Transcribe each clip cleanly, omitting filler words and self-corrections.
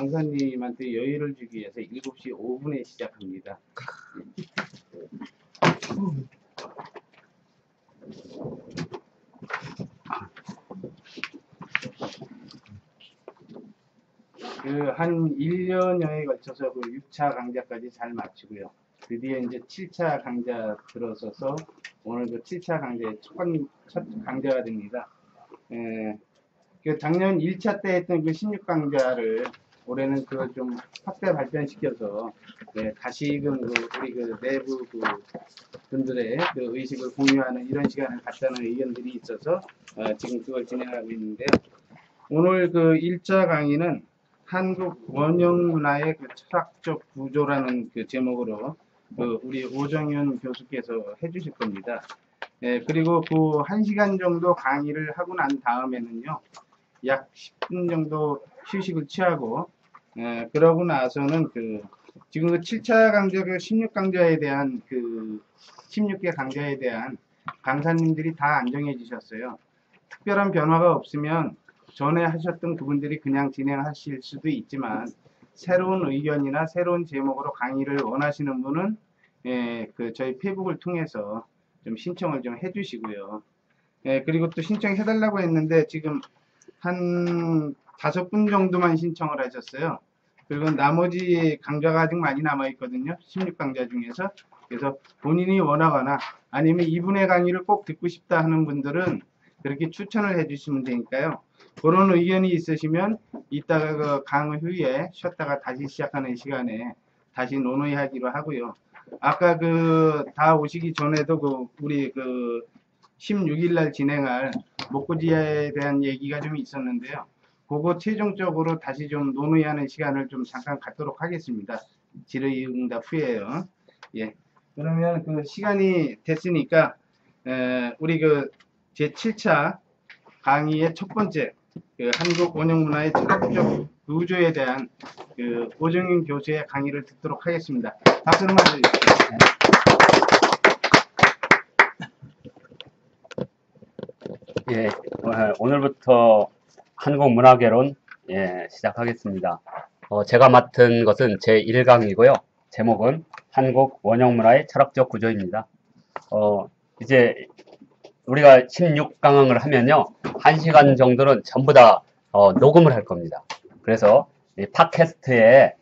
강사님한테 여유를 주기 위해서 7시 5분에 시작합니다. 한 1년여에 걸쳐서 6차 강좌까지 잘 마치고요. 드디어 이제 7차 강좌 들어서서 오늘 7차 강좌의 첫 강좌가 됩니다. 작년 1차 때 했던 16강좌를 올해는 그걸 좀 확대 발전시켜서 다시금 우리 내부 분들의 의식을 공유하는 이런 시간을 갖자는 의견들이 있어서 지금 그걸 진행하고 있는데요. 오늘 1차 강의는 한국 원형문화의 철학적 구조라는 제목으로 우리 오정윤 교수께서 해주실 겁니다. 그리고 1시간 정도 강의를 하고 난 다음에는요, 약 10분 정도 휴식을 취하고, 그러고 나서는 지금 7차 강좌 16강좌에 대한 16개 강좌에 대한 강사님들이 다 안정해 주셨어요. 특별한 변화가 없으면 전에 하셨던 그분들이 그냥 진행하실 수도 있지만 새로운 의견이나 새로운 제목으로 강의를 원하시는 분은 저희 페이북을 통해서 좀 신청을 좀 해주시고요. 그리고 또 신청해달라고 했는데 지금 한 5분 정도만 신청을 하셨어요. 그리고 나머지 강좌가 아직 많이 남아있거든요. 16강좌 중에서. 그래서 본인이 원하거나 아니면 이분의 강의를 꼭 듣고 싶다 하는 분들은 그렇게 추천을 해주시면 되니까요. 그런 의견이 있으시면 이따가 강의 후에 쉬었다가 다시 시작하는 시간에 다시 논의하기로 하고요. 아까 다 오시기 전에도 우리 16일 날 진행할 목고지에 대한 얘기가 좀 있었는데요. 그거 최종적으로 다시 좀 논의하는 시간을 좀 잠깐 갖도록 하겠습니다. 질의응답 후에요. 예. 그러면 시간이 됐으니까 우리 제 7차 강의의 첫 번째 한국 원형문화의 철학적 구조에 대한 오정윤 교수의 강의를 듣도록 하겠습니다. 박수를 맞아주십시오. 예, 오늘부터 한국문화개론 시작하겠습니다. 제가 맡은 것은 제1강이고요. 제목은 한국 원형문화의 철학적 구조입니다. 이제 우리가 16강을 하면요, 1시간 정도는 전부 다 녹음을 할 겁니다. 그래서 이 팟캐스트에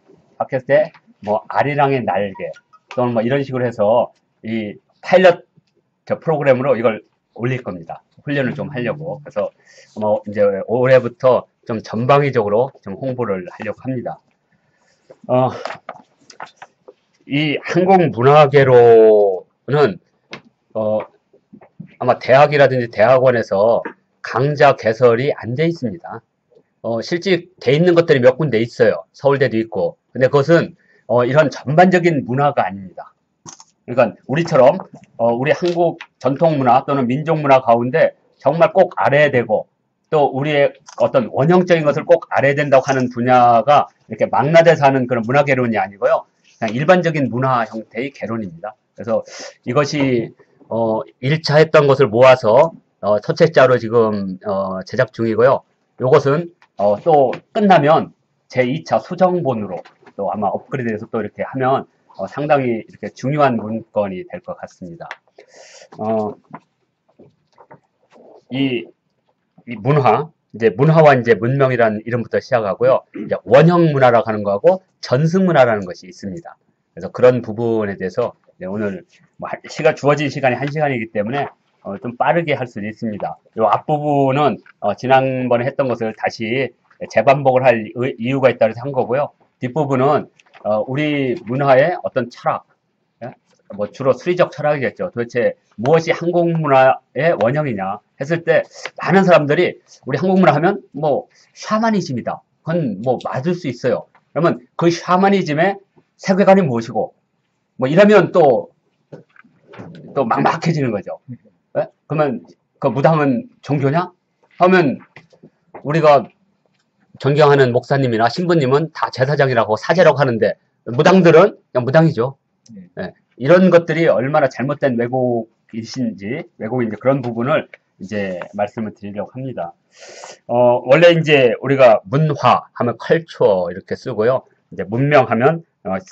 뭐 아리랑의 날개 또는 뭐 이런 식으로 해서 이 파일럿 프로그램으로 이걸 올릴 겁니다. 훈련을 좀 하려고. 그래서 뭐 이제 올해부터 좀 전방위적으로 좀 홍보를 하려고 합니다. 이 한국문화개로는 아마 대학이라든지 대학원에서 강좌 개설이 안 돼 있습니다. 실제 돼 있는 것들이 몇 군데 있어요. 서울대도 있고. 근데 그것은 이런 전반적인 문화가 아닙니다. 그러니까 우리처럼 우리 한국 전통문화 또는 민족문화 가운데 정말 꼭 알아야 되고 또 우리의 어떤 원형적인 것을 꼭 알아야 된다고 하는 분야가 이렇게 망라돼서 하는 그런 문화개론이 아니고요. 그냥 일반적인 문화 형태의 개론입니다. 그래서 이것이 1차 했던 것을 모아서 첫째자로 지금 제작 중이고요. 이것은 또 끝나면 제2차 수정본으로 또 아마 업그레이드해서 또 이렇게 하면 상당히 이렇게 중요한 문건이 될 것 같습니다. 이 문화와 이제 문명이라는 이름부터 시작하고요. 이제 원형 문화라고 하는 거하고 전승 문화라는 것이 있습니다. 그래서 그런 부분에 대해서 오늘 주어진 시간이 1시간이기 때문에 좀 빠르게 할 수는 있습니다. 이 앞부분은 지난번에 했던 것을 다시 재반복을 할 이유가 있다고 해서 한 거고요. 뒷부분은 우리 문화의 어떤 철학, 뭐 주로 수리적 철학이겠죠. 도대체 무엇이 한국 문화의 원형이냐 했을 때 많은 사람들이 우리 한국 문화 하면 뭐 샤머니즘이다. 그건 뭐 맞을 수 있어요. 그러면 그 샤머니즘의 세계관이 무엇이고 뭐 이러면 또 막막해지는 거죠. 네? 그러면 그 무당은 종교냐? 하면 우리가 존경하는 목사님이나 신부님은 다 제사장이라고 사제라고 하는데 무당들은 그냥 무당이죠. 네. 이런 것들이 얼마나 잘못된 왜곡인지 그런 부분을 이제 말씀을 드리려고 합니다. 원래 이제 우리가 문화 하면 컬처 이렇게 쓰고요. 이제 문명하면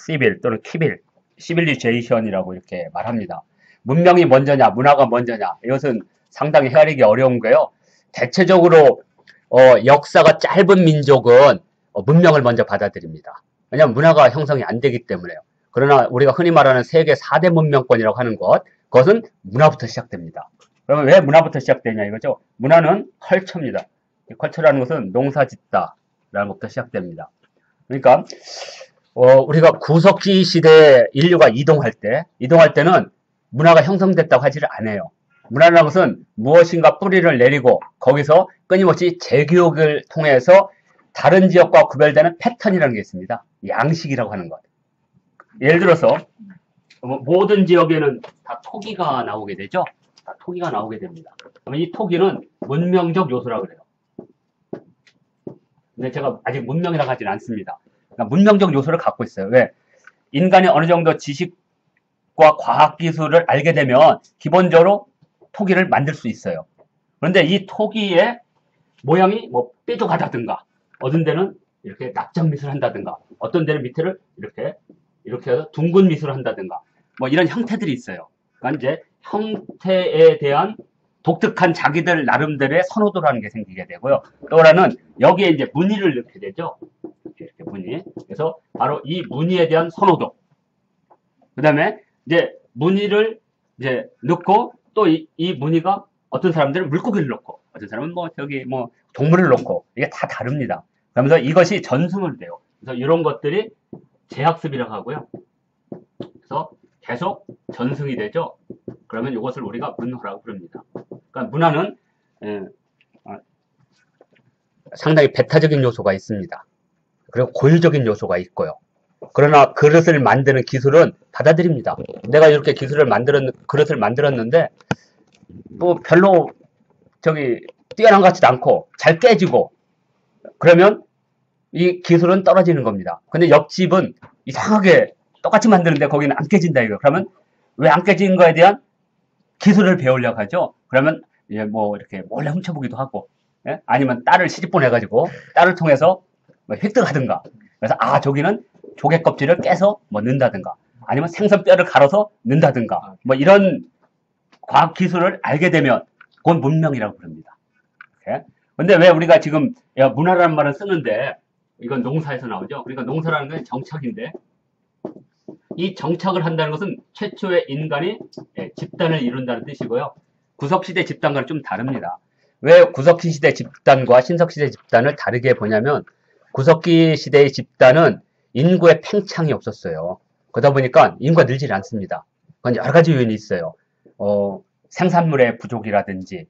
시빌 또는 키빌, 시빌리제이션이라고 이렇게 말합니다. 문명이 먼저냐, 문화가 먼저냐, 이것은 상당히 헤아리기 어려운 거예요. 대체적으로 역사가 짧은 민족은 문명을 먼저 받아들입니다. 왜냐하면 문화가 형성이 안 되기 때문에요. 그러나 우리가 흔히 말하는 세계 4대 문명권이라고 하는 그것은 문화부터 시작됩니다. 그러면 왜 문화부터 시작되냐 이거죠. 문화는 컬처입니다. 컬처라는 것은 농사짓다라는 것부터 시작됩니다. 그러니까 우리가 구석기 시대에 인류가 이동할 때는 문화가 형성됐다고 하지를 않아요. 문화라는 것은 무엇인가 뿌리를 내리고 거기서 끊임없이 재교육을 통해서 다른 지역과 구별되는 패턴이라는 게 있습니다. 양식이라고 하는 것. 예를 들어서 모든 지역에는 다 토기가 나오게 되죠. 다 토기가 나오게 됩니다. 그러면 이 토기는 문명적 요소라고 그래요. 근데 제가 아직 문명이라고 하지는 않습니다. 그러니까 문명적 요소를 갖고 있어요. 왜? 인간이 어느 정도 지식과 과학기술을 알게 되면 기본적으로 토기를 만들 수 있어요. 그런데 이 토기의 모양이 뭐 뾰족하다든가 어떤 데는 이렇게 납작미술 한다든가 어떤 데는 밑에를 이렇게 해서 둥근 미술을 한다든가 뭐 이런 형태들이 있어요. 그러니까 이제 형태에 대한 독특한 자기들 나름대로의 선호도라는 게 생기게 되고요. 또 하나는 여기에 이제 무늬를 넣게 되죠. 이렇게 무늬. 그래서 바로 이 무늬에 대한 선호도. 그 다음에 이제 무늬를 이제 넣고 또 이 무늬가 어떤 사람들은 물고기를 넣고 어떤 사람은 뭐 저기 뭐 동물을 넣고 이게 다 다릅니다. 그러면서 이것이 전승을 돼요. 그래서 이런 것들이 재학습이라고 하고요. 그래서 계속 전승이 되죠. 그러면 이것을 우리가 문화라고 부릅니다. 그러니까 문화는 상당히 배타적인 요소가 있습니다. 그리고 고유적인 요소가 있고요. 그러나 그릇을 만드는 기술은 받아들입니다. 내가 이렇게 그릇을 만들었는데 뭐 별로 뛰어난 것 같지도 않고 잘 깨지고 그러면 이 기술은 떨어지는 겁니다. 근데 옆집은 이상하게 똑같이 만드는데 거기는 안 깨진다 이거. 그러면 왜 안 깨지는 거에 대한 기술을 배우려고 하죠. 그러면 뭐 이렇게 몰래 훔쳐보기도 하고, 예? 아니면 딸을 시집 보내가지고 딸을 통해서 뭐 획득하든가. 그래서 저기는 조개 껍질을 깨서 뭐 넣는다든가, 아니면 생선뼈를 갈아서 넣는다든가, 뭐 이런 과학 기술을 알게 되면 그건 문명이라고 부릅니다. 이렇게. 근데 왜 우리가 지금 문화라는 말을 쓰는데 이건 농사에서 나오죠. 그러니까 농사라는 건 정착인데 이 정착을 한다는 것은 최초의 인간이 집단을 이룬다는 뜻이고요. 구석시대 집단과는 좀 다릅니다. 왜 구석기 시대 집단과 신석시대 집단을 다르게 보냐면 구석기 시대의 집단은 인구의 팽창이 없었어요. 그러다 보니까 인구가 늘질 않습니다. 그건 여러 가지 요인이 있어요. 생산물의 부족이라든지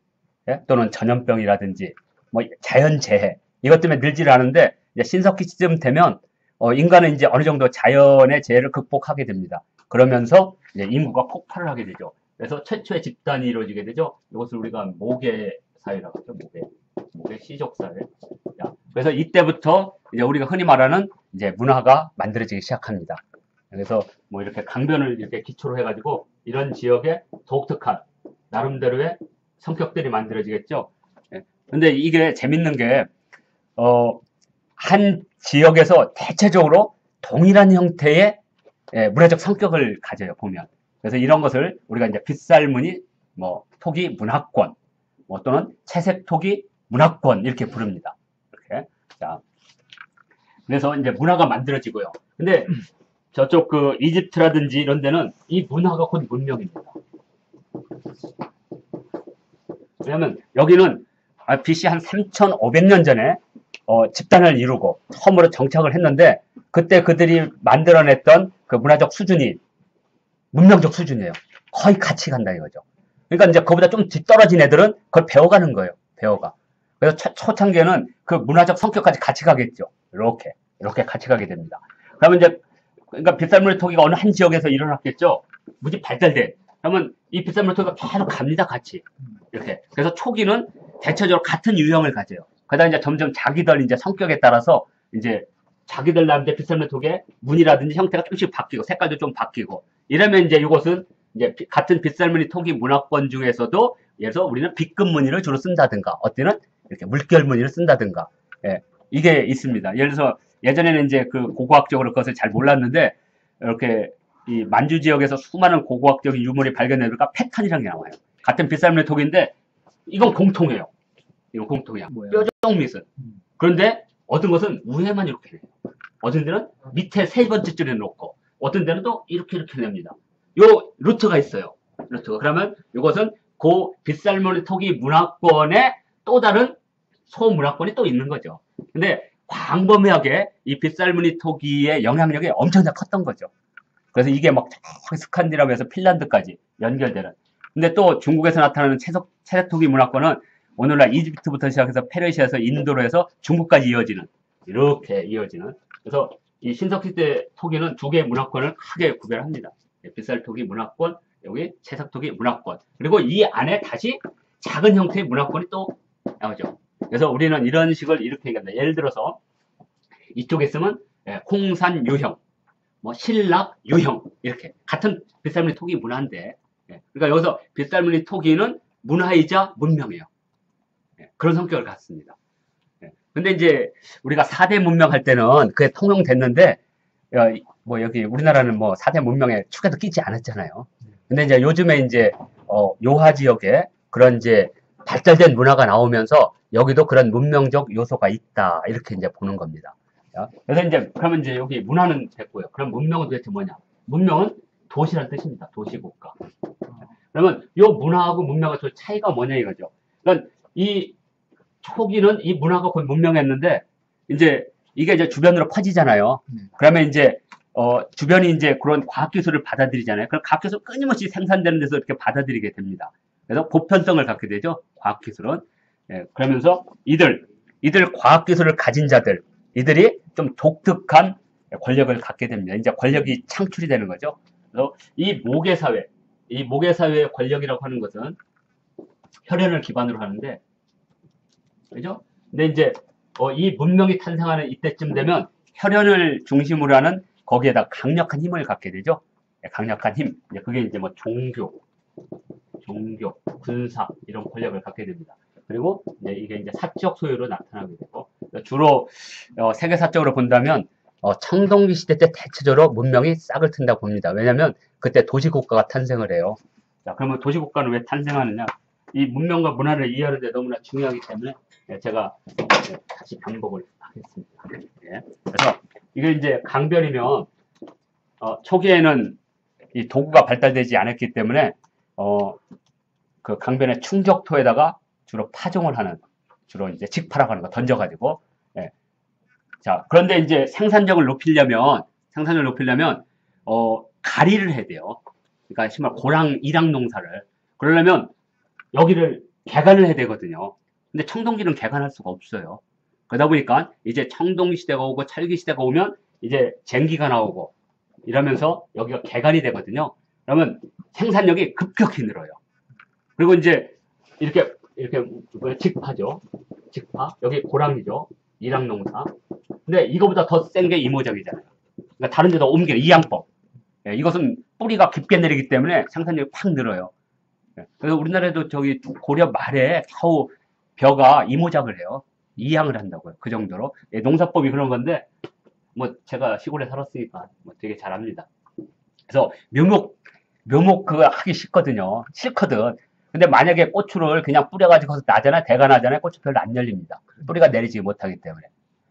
또는 전염병이라든지 뭐 자연재해 이것 때문에 늘질 않은데 이제 신석기 시점 되면 인간은 이제 어느 정도 자연의 재해를 극복하게 됩니다. 그러면서 이제 인구가 폭발을 하게 되죠. 그래서 최초의 집단이 이루어지게 되죠. 이것을 우리가 모계 사회라고 하죠. 모계 시족 사회. 그래서 이때부터 이제 우리가 흔히 말하는 이제 문화가 만들어지기 시작합니다. 그래서 뭐 이렇게 강변을 이렇게 기초로 해가지고 이런 지역에 독특한 나름대로의 성격들이 만들어지겠죠. 근데 이게 재밌는 게 한 지역에서 대체적으로 동일한 형태의 문화적 성격을 가져요, 보면. 그래서 이런 것을 우리가 이제 빗살무늬, 뭐, 토기 문화권, 뭐, 또는 채색 토기 문화권, 이렇게 부릅니다. 이렇게. 자. 그래서 이제 문화가 만들어지고요. 근데 저쪽 이집트라든지 이런 데는 이 문화가 곧 문명입니다. 왜냐면 여기는 BC 한 3,500년 전에 집단을 이루고 처음으로 정착을 했는데 그때 그들이 만들어냈던 그 문화적 수준이 문명적 수준이에요. 거의 같이 간다 이거죠. 그러니까 이제 그보다 좀 뒤떨어진 애들은 그걸 배워가는 거예요. 배워가. 그래서 초창기에는 그 문화적 성격까지 같이 가겠죠. 이렇게 같이 가게 됩니다. 그러면 이제 그러니까 빗살무늬 토기가 어느 한 지역에서 일어났겠죠. 무지 발달돼. 그러면 이 빗살무늬 토기가 계속 갑니다, 같이. 이렇게. 그래서 초기는 대체적으로 같은 유형을 가져요. 그러다 이제 점점 자기들 이제 성격에 따라서 이제 자기들 나름대로 빗살무늬 토기의 무늬라든지 형태가 조금씩 바뀌고 색깔도 좀 바뀌고 이러면 이제 이것은 이제 같은 빗살무늬 토기 문화권 중에서도 예를 들어 우리는 B급 무늬를 주로 쓴다든가 어때는 이렇게 물결 무늬를 쓴다든가 예, 이게 있습니다. 예를 들어서 예전에는 이제 그 고고학적으로 그것을 잘 몰랐는데 이렇게 이 만주 지역에서 수많은 고고학적인 유물이 발견되니까 패턴이라는 게 나와요. 같은 빗살무늬 토기인데 이건 공통해요. 이건 공통이야. 뾰족 밑은. 그런데 어떤 것은 위에만 이렇게 내요. 어떤 데는 밑에 세 번째 줄에 놓고 어떤 데는 또 이렇게 냅니다. 요 루트가 있어요. 루트가. 그러면 이것은 그 빗살무늬 토기 문화권의 또 다른 소문화권이 또 있는 거죠. 근데 광범위하게 이 빗살무늬 토기의 영향력이 엄청나게 컸던 거죠. 그래서 이게 막 스칸디나비아에서 핀란드까지 연결되는. 근데 또 중국에서 나타나는 채석토기 문화권은 오늘날 이집트부터 시작해서 페르시아에서 인도로 해서 중국까지 이어지는 이렇게 이어지는. 그래서 이 신석시대 토기는 두 개의 문화권을 크게 구별합니다. 빗살토기 문화권, 여기 채석토기 문화권. 그리고 이 안에 다시 작은 형태의 문화권이 또 나오죠. 그래서 우리는 이런 식을 이렇게 얘기합니다. 예를 들어서 이쪽에 있으면 홍산 유형, 뭐 신락 유형 이렇게 같은 빗살무늬 토기 문화인데, 그러니까 여기서 빗살무늬 토기는 문화이자 문명이에요. 그런 성격을 갖습니다. 근데 이제 우리가 4대 문명 할 때는 그게 통용됐는데, 뭐 여기 우리나라는 뭐 4대 문명에 축에도 끼지 않았잖아요. 근데 이제 요즘에 이제 요하 지역에 그런 이제 발달된 문화가 나오면서 여기도 그런 문명적 요소가 있다 이렇게 이제 보는 겁니다. 그래서 이제 그러면 이제 여기 문화는 됐고요. 그럼 문명은 도대체 뭐냐? 문명은 도시란 뜻입니다. 도시국가. 그러면 이 문화하고 문명의 차이가 뭐냐 이거죠. 그러니까 이 초기는 이 문화가 거의 문명했는데 이제 이게 이제 주변으로 퍼지잖아요. 그러면 이제 주변이 이제 그런 과학기술을 받아들이잖아요. 그럼 과학기술 끊임없이 생산되는 데서 이렇게 받아들이게 됩니다. 그래서 보편성을 갖게 되죠. 과학기술은. 그러면서 이들 과학기술을 가진 자들, 이들이 좀 독특한 권력을 갖게 됩니다. 이제 권력이 창출이 되는 거죠. 그래서 이 모계사회의 권력이라고 하는 것은 혈연을 기반으로 하는데, 그죠? 근데 이제 이 문명이 탄생하는 이때쯤 되면 혈연을 중심으로 하는 거기에다 강력한 힘을 갖게 되죠. 강력한 힘. 이제 그게 이제 뭐 종교, 군사 이런 권력을 갖게 됩니다. 그리고 이게 이제 사적 소유로 나타나게 되고 주로 세계사적으로 본다면 청동기 시대 때 대체적으로 문명이 싹을 튼다고 봅니다. 왜냐하면 그때 도시국가가 탄생을 해요. 자, 그러면 도시국가는 왜 탄생하느냐? 이 문명과 문화를 이해하는 데 너무나 중요하기 때문에 제가 다시 반복을 하겠습니다. 그래서 이게 이제 강변이면 초기에는 이 도구가 발달되지 않았기 때문에 그 강변의 충적토에다가 주로 파종을 하는, 주로 이제 직파라고 하는 거 던져가지고, 자, 그런데 이제 생산력을 높이려면 가리를 해야 돼요. 그러니까 정말 일양 농사를. 그러려면 여기를 개간을 해야 되거든요. 근데 청동기는 개간할 수가 없어요. 그러다 보니까 이제 청동기 시대가 오고 찰기 시대가 오면 이제 쟁기가 나오고 이러면서 여기가 개간이 되거든요. 그러면 생산력이 급격히 늘어요. 그리고 이제 이렇게 직파죠. 직파. 여기 고랑이죠. 일양농사. 근데 이거보다 더 센 게 이모작이잖아요. 그러니까 다른 데도 옮기는 이양법. 이것은 뿌리가 깊게 내리기 때문에 생산력이 팍 늘어요. 그래서 우리나라에도 저기 고려 말에 겨우 벼가 이모작을 해요. 이양을 한다고요. 그 정도로. 농사법이 그런 건데, 뭐 제가 시골에 살았으니까 뭐 되게 잘합니다. 그래서 묘목 그거 하기 싫거든요. 싫거든. 근데 만약에 고추를 그냥 뿌려가지고 나잖아요. 대가 나잖아요. 고추 별로 안 열립니다. 뿌리가 내리지 못하기 때문에.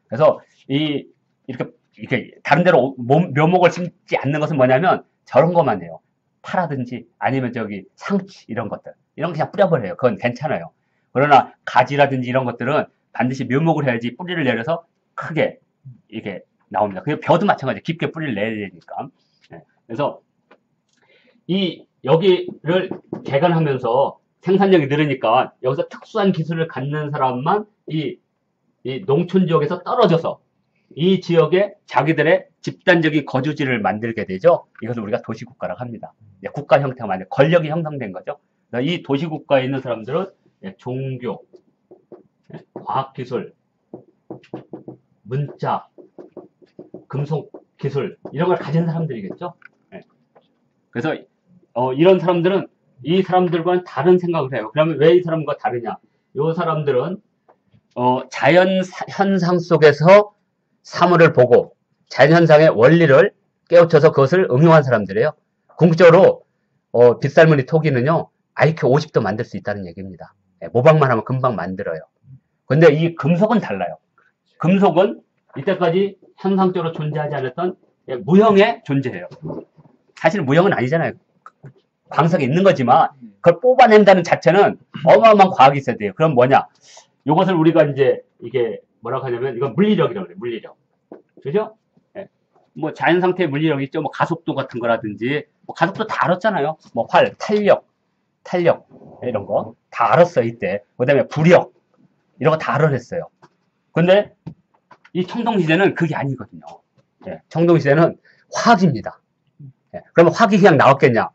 그래서 이렇게 다른 데로 묘목을 심지 않는 것은 뭐냐면 저런 것만 해요. 파라든지 아니면 저기 상치 이런 것들. 이런 거 그냥 뿌려버려요. 그건 괜찮아요. 그러나 가지라든지 이런 것들은 반드시 묘목을 해야지 뿌리를 내려서 크게 이렇게 나옵니다. 그리고 벼도 마찬가지예요. 깊게 뿌리를 내야 되니까. 그래서 여기를 개간하면서 생산력이 늘으니까 여기서 특수한 기술을 갖는 사람만 이 농촌 지역에서 떨어져서 이 지역에 자기들의 집단적인 거주지를 만들게 되죠. 이것을 우리가 도시국가라고 합니다. 국가 형태가 만든 권력이 형성된 거죠. 이 도시국가에 있는 사람들은 종교, 과학기술, 문자, 금속기술 이런 걸 가진 사람들이겠죠. 그래서 이런 사람들은 이 사람들과는 다른 생각을 해요. 그러면 왜 이 사람과 다르냐? 이 사람들은 자연 현상 속에서 사물을 보고 자연 현상의 원리를 깨우쳐서 그것을 응용한 사람들이에요. 궁극적으로 빗살무늬 토기는요 IQ 50도 만들 수 있다는 얘기입니다. 모방만 하면 금방 만들어요. 근데 이 금속은 달라요. 금속은 이때까지 현상적으로 존재하지 않았던 무형의 존재예요. 사실 무형은 아니잖아요. 광석이 있는 거지만 그걸 뽑아낸다는 자체는 어마어마한 과학이 있어야 돼요. 그럼 뭐냐? 이것을 우리가 이제 이게 뭐라고 하냐면 이건 물리력이라고 그래요. 물리력. 그죠? 예. 뭐 자연 상태의 물리력이 있죠. 뭐 가속도 같은 거라든지 뭐 가속도 다 알았잖아요. 뭐 활, 탄력 이런 거 다 알았어요 이때. 그다음에 부력 이런 거 다 알아냈어요. 근데 이 청동시대는 그게 아니거든요. 예. 청동시대는 화학입니다. 예. 그러면 화학이 그냥 나왔겠냐?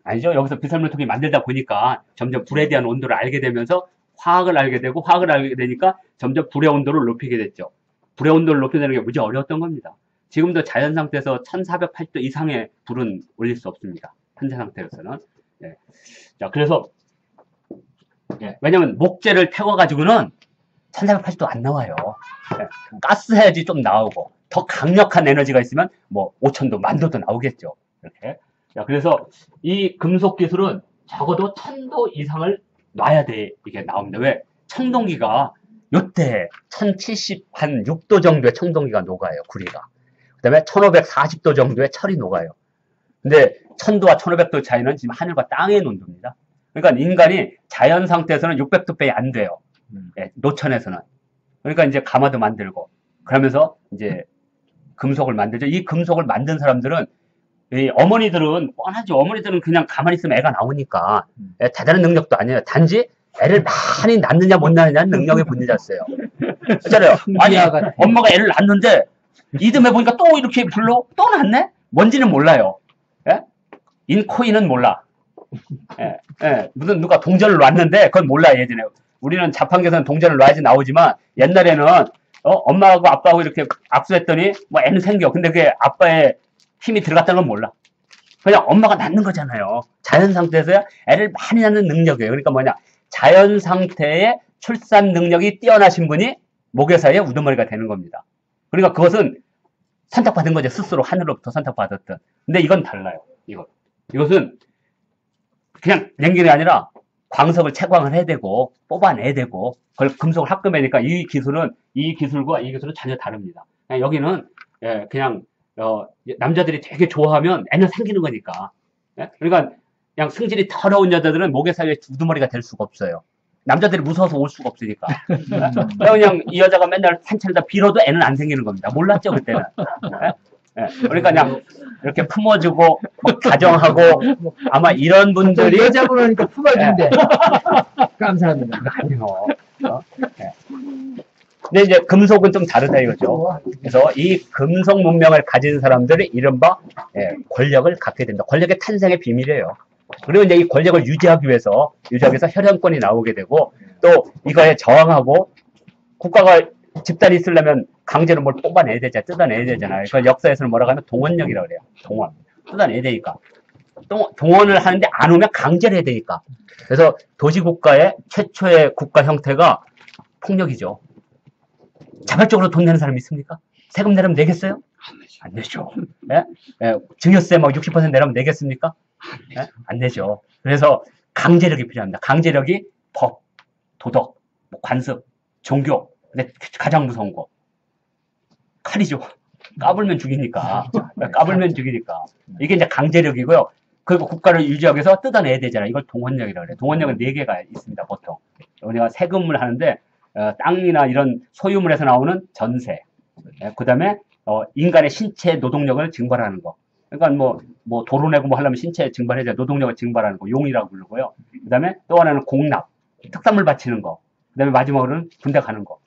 아니죠. 여기서 빗살무늬 만들다 보니까 점점 불에 대한 온도를 알게 되면서 화학을 알게 되고 화학을 알게 되니까 점점 불의 온도를 높이게 됐죠. 불의 온도를 높여내는 게 무지 어려웠던 겁니다. 지금도 자연 상태에서 1408도 이상의 불은 올릴 수 없습니다. 현재 상태에서는. 예. 자, 그래서 예. 왜냐면 목재를 태워가지고는 1480도 안 나와요. 예. 가스 해야지 좀 나오고 더 강력한 에너지가 있으면 뭐 5000도, 10,000도도 나오겠죠. 이렇게. 자, 그래서 이 금속 기술은 적어도 1000도 이상을 놔야 돼. 이게 나옵니다. 왜? 청동기가 요때 1076도 정도의 청동기가 녹아요. 구리가. 그 다음에 1540도 정도의 철이 녹아요. 근데 1000도와 1500도 차이는 지금 하늘과 땅의 온도입니다. 그러니까 인간이 자연 상태에서는 600도 빼이 안 돼요. 예, 노천에서는. 그러니까 이제 가마도 만들고 그러면서 이제 금속을 만들죠. 이 금속을 만든 사람들은 이 어머니들은 뻔하죠. 어머니들은 그냥 가만히 있으면 애가 나오니까 대단한 능력도 아니에요. 단지 애를 많이 낳느냐 못 낳느냐는 능력의 문제였어요. 그렇잖아요. 아니 엄마가 애를 낳는데 이듬해 보니까 또 이렇게 불러 또 낳네? 뭔지는 몰라요. 예? 인코인은 몰라. 예, 예. 무슨 누가 동전을 놨는데 그건 몰라 예전에. 우리는 자판기에서는 동전을 놔야지 나오지만 옛날에는 엄마하고 아빠하고 이렇게 악수했더니 뭐 애는 생겨. 근데 그게 아빠의 힘이 들어갔다는 건 몰라. 그냥 엄마가 낳는 거잖아요. 자연 상태에서 애를 많이 낳는 능력이에요. 그러니까 뭐냐. 자연 상태의 출산 능력이 뛰어나신 분이 모계사의 우두머리가 되는 겁니다. 그러니까 그것은 선택받은 거죠. 스스로 하늘로부터 선택받았던. 근데 이건 달라요. 이것은 그냥 냉기가 아니라 광석을 채광을 해야 되고 뽑아내야 되고 그걸 금속을 합금해니까 이 기술과 이 기술은 전혀 다릅니다. 그냥 여기는 그냥 남자들이 되게 좋아하면 애는 생기는 거니까. 예? 그러니까 그냥 승질이 더러운 여자들은 모계사의 우두머리가 될 수가 없어요. 남자들이 무서워서 올 수가 없으니까. 그냥 이 여자가 맨날 산책에다 빌어도 애는 안 생기는 겁니다. 몰랐죠 그때는. 그러니까 그냥 이렇게 품어주고 다정하고 아마 이런 분들이 여자분 하니까 품어준대. 감사합니다. 아니요. 근데 이제 금속은 좀 다르다 이거죠. 그래서 이 금속 문명을 가진 사람들이 이른바 권력을 갖게 된다. 권력의 탄생의 비밀이에요. 그리고 이제 이 권력을 유지하기 위해서 혈연권이 나오게 되고 또 이거에 저항하고 국가가 집단이 있으려면 강제로 뭘 뽑아내야 되잖아요. 뜯어내야 되잖아요. 그 역사에서는 뭐라고 하면 동원력이라고 그래요. 동원. 뜯어내야 되니까. 동원을 하는데 안 오면 강제를 해야 되니까. 그래서 도시국가의 최초의 국가 형태가 폭력이죠. 자발적으로 돈 내는 사람이 있습니까? 세금 내려면 내겠어요? 안 내죠. 증여세 막 60% 내려면 내겠습니까? 안 내죠. 그래서 강제력이 필요합니다. 강제력이 법, 도덕, 관습, 종교. 근데 가장 무서운 거 칼이죠. 까불면 죽이니까. 이게 이제 강제력이고요. 그리고 국가를 유지하기 위해서 뜯어내야 되잖아요. 이걸 동원력이라고 그래요. 동원력은 4개가 있습니다. 보통 우리가 세금을 하는데 땅이나 이런 소유물에서 나오는 전세, 그 다음에 인간의 신체 노동력을 증발하는 거. 그러니까 뭐 도로 내고 뭐 하려면 신체 증발해야 노동력을 증발하는 거, 용이라고 부르고요. 그 다음에 또 하나는 공납, 특산물 바치는 거. 그 다음에 마지막으로는 군대 가는 거.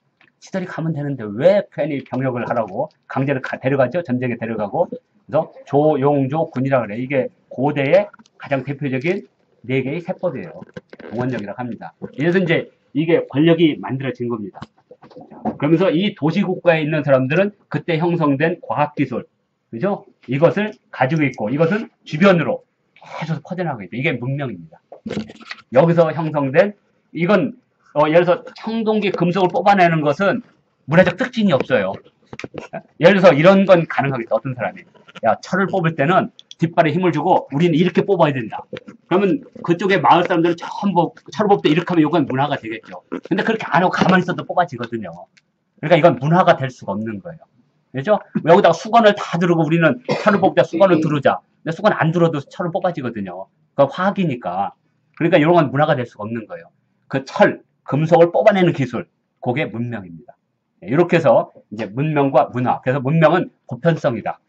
시들이 가면 되는데 왜 괜히 병역을 하라고 강제로 데려가죠. 전쟁에 데려가고. 그래서 조용조 군이라고 그래요. 이게 고대의 가장 대표적인 4개의 세법이에요. 동원력이라고 합니다. 이래서 이제 이게 권력이 만들어진 겁니다. 그러면서 이 도시국가에 있는 사람들은 그때 형성된 과학기술, 그죠? 이것을 가지고 있고, 이것은 주변으로 계속 퍼져나가고 있죠. 이게 문명입니다. 여기서 형성된, 이건, 예를 들어서 청동기 금속을 뽑아내는 것은 문화적 특징이 없어요. 예를 들어서 이런 건 가능하겠다. 어떤 사람이. 야, 철을 뽑을 때는 뒷발에 힘을 주고 우리는 이렇게 뽑아야 된다. 그러면 그쪽에 마을 사람들은 전부 철을 뽑을 때 이렇게 하면 이건 문화가 되겠죠. 근데 그렇게 안 하고 가만히 있어도 뽑아지거든요. 그러니까 이건 문화가 될 수가 없는 거예요. 그죠? 여기다가 수건을 다 두르고 우리는 철을 뽑을 때 수건을 두르자. 근데 수건 안 두르도 철을 뽑아지거든요. 그건 화학이니까. 그러니까 이런 건 문화가 될 수가 없는 거예요. 그 철, 금속을 뽑아내는 기술, 그게 문명입니다. 이렇게 해서 이제 문명과 문화. 그래서 문명은 보편성이다.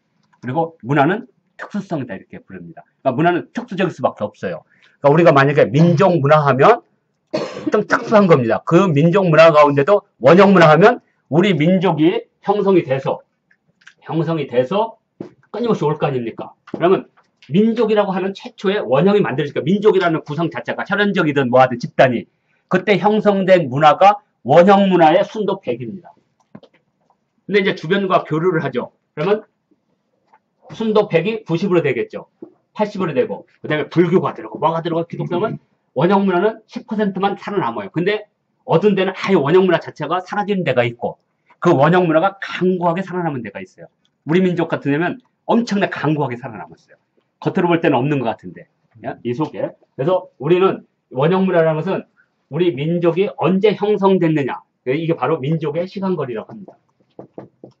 그리고 문화는 특수성이다. 이렇게 부릅니다. 그러니까 문화는 특수적일 수밖에 없어요. 그러니까 우리가 만약에 민족 문화 하면 좀 특수한 겁니다. 그 민족 문화 가운데도 원형 문화 하면 우리 민족이 형성이 돼서 끊임없이 올 거 아닙니까? 그러면 민족이라고 하는 최초의 원형이 만들어지니까 민족이라는 구성 자체가 혈연적이든 뭐하든 집단이 그때 형성된 문화가 원형 문화의 순도 100입니다. 근데 이제 주변과 교류를 하죠. 그러면 순도 100이 90으로 되겠죠. 80으로 되고 그 다음에 불교가 들어가고 뭐가 들어가고 기독교는 원형 문화는 10%만 살아남아요. 근데 어떤 데는 아예 원형 문화 자체가 사라지는 데가 있고 그 원형 문화가 강고하게 살아남은 데가 있어요. 우리 민족 같은 데면 엄청나게 강고하게 살아남았어요. 겉으로 볼 때는 없는 것 같은데 이 속에. 그래서 우리는 원형 문화라는 것은 우리 민족이 언제 형성됐느냐. 이게 바로 민족의 시간거리라고 합니다.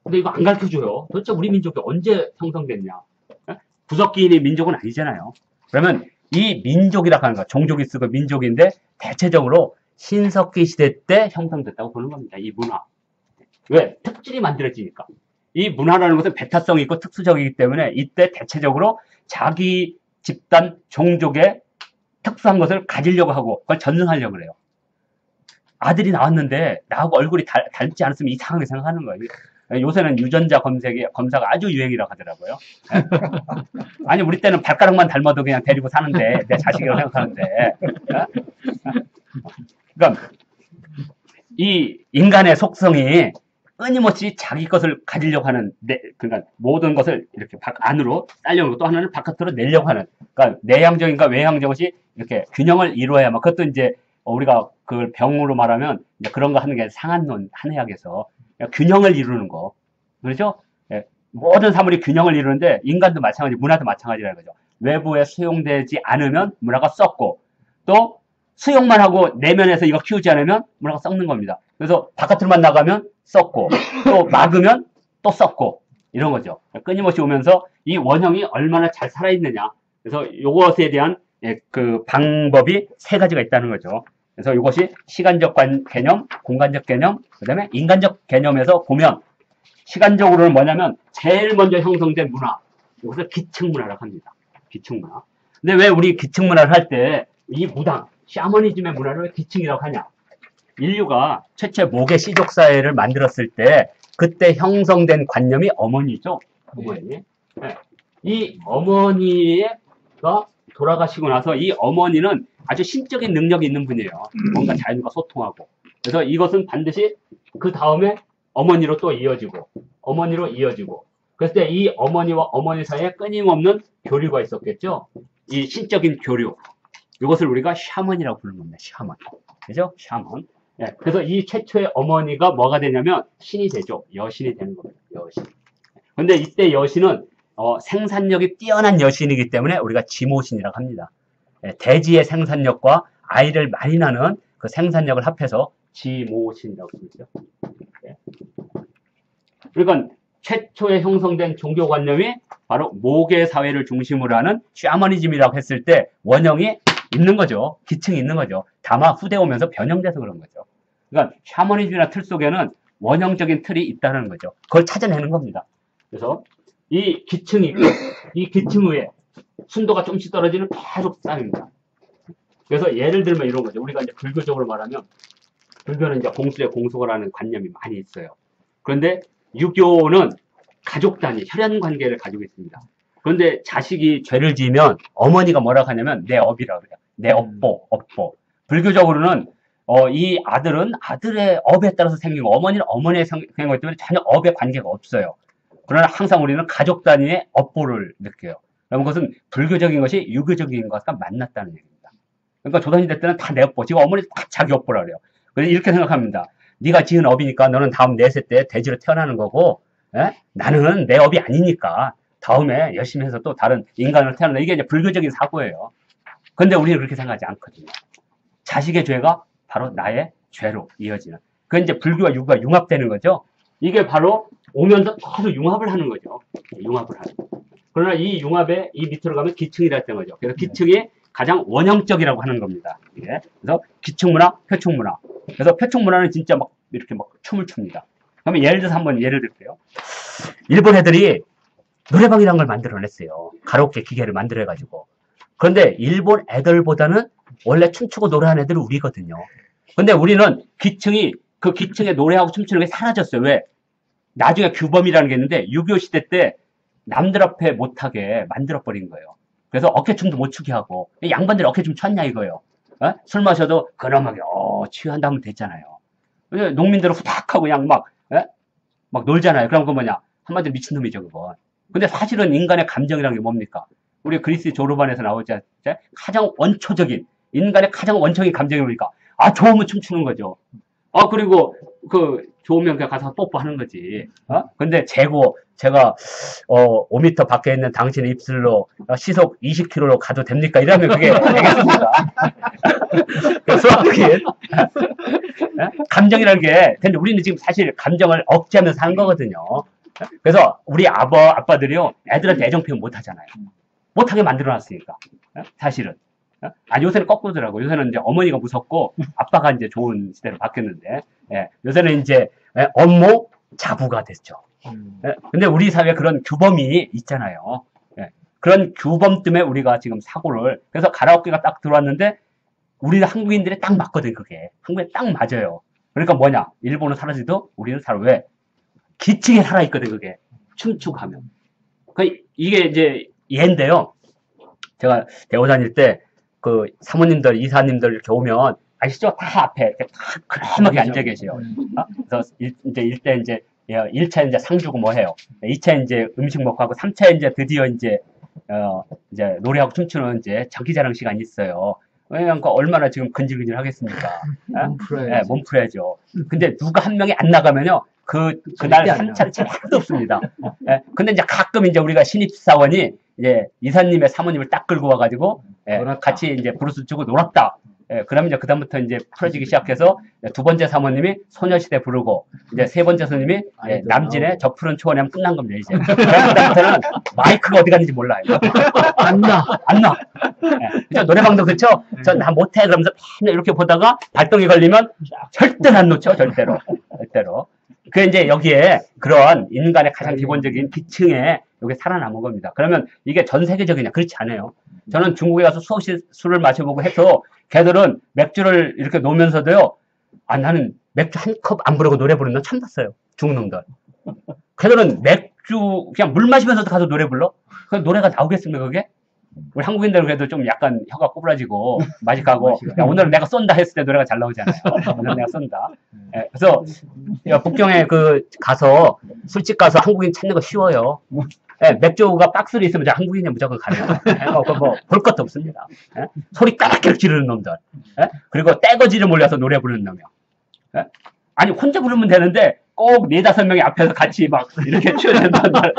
근데 이거 안 가르쳐줘요. 도대체 우리 민족이 언제 형성됐냐. 구석기인의 민족은 아니잖아요. 그러면 이 민족이라고 하는 거, 종족이 쓰고 민족인데 대체적으로 신석기 시대 때 형성됐다고 보는 겁니다. 이 문화. 왜? 특질이 만들어지니까. 이 문화라는 것은 배타성이 있고 특수적이기 때문에 이때 대체적으로 자기 집단, 종족의 특수한 것을 가지려고 하고 그걸 전승하려고 그래요. 아들이 나왔는데 나하고 얼굴이 닮지 않았으면 이상하게 생각하는 거예요. 요새는 유전자 검사가 아주 유행이라고 하더라고요. 아니 우리 때는 발가락만 닮아도 그냥 데리고 사는데 내 자식이라고 생각하는데 그러니까 이 인간의 속성이 끊임없이 자기 것을 가지려고 하는 그러니까 모든 것을 이렇게 안으로 딸려고 또 하나는 바깥으로 내려고 하는 그러니까 내향적인가 외향적 것이 이렇게 균형을 이루어야만 그것도 이제 우리가 그걸 병으로 말하면 이제 그런 거 하는 게 상한론 한의학에서 균형을 이루는 거 그렇죠? 예, 모든 사물이 균형을 이루는데 인간도 마찬가지 문화도 마찬가지라는 거죠. 외부에 수용되지 않으면 문화가 썩고 또 수용만 하고 내면에서 이거 키우지 않으면 문화가 썩는 겁니다. 그래서 바깥으로만 나가면 썩고 또 막으면 또 썩고 이런 거죠. 끊임없이 오면서 이 원형이 얼마나 잘 살아있느냐. 그래서 이것에 대한 그 방법이 세 가지가 있다는 거죠. 그래서 이것이 시간적 개념, 공간적 개념, 그 다음에 인간적 개념에서 보면 시간적으로는 뭐냐면 제일 먼저 형성된 문화. 이것을 기층문화라고 합니다. 기층문화. 근데 왜 우리 기층문화를 할 때 이 무당, 샤머니즘의 문화를 왜 기층이라고 하냐? 인류가 최초의 모계 씨족사회를 만들었을 때 그때 형성된 관념이 어머니죠. 어머니. 네. 이 어머니가 돌아가시고 나서 이 어머니는 아주 신적인 능력이 있는 분이에요. 뭔가 자연과 소통하고. 그래서 이것은 반드시 그 다음에 어머니로 또 이어지고 어머니로 이어지고 그랬을 때 이 어머니와 어머니 사이에 끊임없는 교류가 있었겠죠. 이 신적인 교류. 이것을 우리가 샤먼이라고 부르는 겁니다. 샤먼. 그죠? 샤먼. 네, 그래서 이 최초의 어머니가 뭐가 되냐면 신이 되죠. 여신이 되는 겁니다. 여신. 근데 이때 여신은 생산력이 뛰어난 여신이기 때문에 우리가 지모신이라고 합니다. 네, 대지의 생산력과 아이를 많이 낳는 그 생산력을 합해서 지모신이라고 부르죠. 네. 그러니까 최초에 형성된 종교관념이 바로 모계 사회를 중심으로 하는 샤머니즘이라고 했을 때 원형이 있는 거죠. 기층이 있는 거죠. 다만 후대 오면서 변형돼서 그런 거죠. 그러니까 샤머니즘이나 틀 속에는 원형적인 틀이 있다는 거죠. 그걸 찾아내는 겁니다. 그래서 이 기층이 있고 이 기층 위에 순도가 조금씩 떨어지는 계속 쌓입니다. 그래서 예를 들면 이런 거죠. 우리가 이제 불교적으로 말하면 불교는 이제 공수의 공수거라는 관념이 많이 있어요. 그런데 유교는 가족 단위, 혈연 관계를 가지고 있습니다. 그런데 자식이 죄를 지으면 어머니가 뭐라고 하냐면 내 업이라고 그래요. 내 업보. 불교적으로는 이 아들은 아들의 업에 따라서 생기고 어머니는 어머니의 생기기 때문에 전혀 업의 관계가 없어요. 그러나 항상 우리는 가족 단위의 업보를 느껴요. 그러면 그것은 불교적인 것이 유교적인 것과 만났다는 얘기입니다. 그러니까 조선시대 때는 다 내 업보, 지금 어머니 다 자기 업보라 그래요. 그래서 이렇게 생각합니다. 네가 지은 업이니까 너는 다음 내 세 때 돼지로 태어나는 거고, 예? 나는 내 업이 아니니까 다음에 열심히 해서 또 다른 인간으로 태어난다. 이게 이제 불교적인 사고예요. 근데 우리는 그렇게 생각하지 않거든요. 자식의 죄가 바로 나의 죄로 이어지는. 그건 이제 불교와 유교가 융합되는 거죠. 이게 바로 오면서 계속 융합을 하는 거죠. 융합을 하는. 그러나 이 융합에 이 밑으로 가면 기층이라 했던 거죠. 그래서 기층이 가장 원형적이라고 하는 겁니다. 예. 그래서 기층문화, 표층문화. 그래서 표층문화는 진짜 막 이렇게 막 춤을 춥니다. 그러면 예를 들어서 한번 예를 들게요. 일본 애들이 노래방이라는 걸 만들어냈어요. 가로케 기계를 만들어가지고. 그런데 일본 애들보다는 원래 춤추고 노래하는 애들은 우리거든요. 근데 우리는 기층이, 그 기층에 노래하고 춤추는 게 사라졌어요. 왜? 나중에 규범이라는 게 있는데 6.25 시대 때 남들 앞에 못하게 만들어버린 거예요. 그래서 어깨춤도 못 추게 하고, 양반들이 어깨춤 췄냐 이거예요. 어? 술 마셔도 근엄하게 취한다 하면 됐잖아요. 농민들은 후닥하고 그냥 막 놀잖아요. 그럼 그 뭐냐, 한마디로 미친놈이죠 그거. 근데 사실은 인간의 감정이라는 게 뭡니까? 우리 그리스 조르반에서 나오지 않죠? 가장 원초적인, 인간의 가장 원초적인 감정이 뭡니까? 아, 좋으면 춤추는 거죠. 그리고 좋으면 그냥 가서 뽀뽀하는 거지. 근데 제가 5m 밖에 있는 당신의 입술로 시속 20km로 가도 됩니까? 이러면 그게 되겠습니다. 수학적인 감정이라는 게, 근데 우리는 지금 사실 감정을 억제하면서 산 거거든요. 그래서 우리 아빠들이요, 애들한테 애정 표현 못 하잖아요. 못하게 만들어 놨으니까. 사실은. 요새는 거꾸로더라고요. 요새는 이제 어머니가 무섭고 아빠가 이제 좋은 시대로 바뀌었는데, 요새는 이제 업무 자부가 됐죠. 근데 우리 사회에 그런 규범이 있잖아요. 그런 규범 때문에 우리가 지금 사고를, 그래서 가라오케가 딱 들어왔는데 우리 한국인들이 딱 맞거든, 그게. 한국에 딱 맞아요. 그러니까 뭐냐, 일본은 사라지도 우리는 살아. 왜? 기층에 살아있거든, 그게. 춤추고 하면. 이게 이제 예인데요. 제가 대호 다닐 때 사모님들, 이사님들 이렇게 오면, 아시죠? 다 앞에 다 그람하게 앉아 계세요. 그래서 이제 1차 이제 상 주고 뭐 해요. 2차 이제 음식 먹고 하고, 3차 이제 드디어 이제 노래하고 춤추는 이제 장기자랑 시간이 있어요. 그러니까 얼마나 지금 근질근질 하겠습니까? 몸 풀어야죠. 근데 누가 한 명이 안 나가면요, 그날 3차를 잘 하나도 없습니다. 근데 이제 가끔 이제 우리가 신입사원이 이제 이사님의 사모님을 딱 끌고 와가지고, 같이 이제 브루스 추고 놀았다. 그러면 이제 그다음부터 이제 풀어지기 시작해서, 두 번째 사모님이 소녀시대 부르고, 이제 세 번째 손님이 남진의 저 푸른 초원에 하면 끝난 겁니다, 이제. 그다음부터는 마이크가 어디 갔는지 몰라요. 안 나. 그죠? 노래방도 그렇죠? 전 나 못해. 그러면서 맨날 이렇게 보다가 발동이 걸리면 절대로 안 놓죠, 절대로. 그 이제 여기에 그런 인간의 가장 기본적인 기층에 여기 살아남은 겁니다. 그러면 이게 전 세계적이냐? 그렇지 않아요. 저는 중국에 가서 수없이 술을 마셔보고 해서 걔들은 맥주를 이렇게 놓으면서도요, 나는 맥주 한 컵 안 부르고 노래 부르는 거 처음 봤어요. 중국 놈들. 걔들은 맥주 그냥 물 마시면서도 가서 노래 불러? 그 노래가 나오겠습니까, 그게? 우리 한국인들은 그래도 좀 약간 혀가 꼬부라지고 마직하고, 오늘은 내가 쏜다 했을 때 노래가 잘 나오잖아요. 오늘은 내가 쏜다. 그래서 북경에 가서 술집 가서 한국인 찾는 거 쉬워요. 맥주가 박스로 있으면 한국인이 무조건 가네요. 볼 것도 없습니다. 소리 까락까락 지르는 놈들. 그리고 떼거지를 몰려서 노래 부르는 놈이요. 아니, 혼자 부르면 되는데 꼭 4-5명이 앞에서 같이 막 이렇게 추어주는 놈들.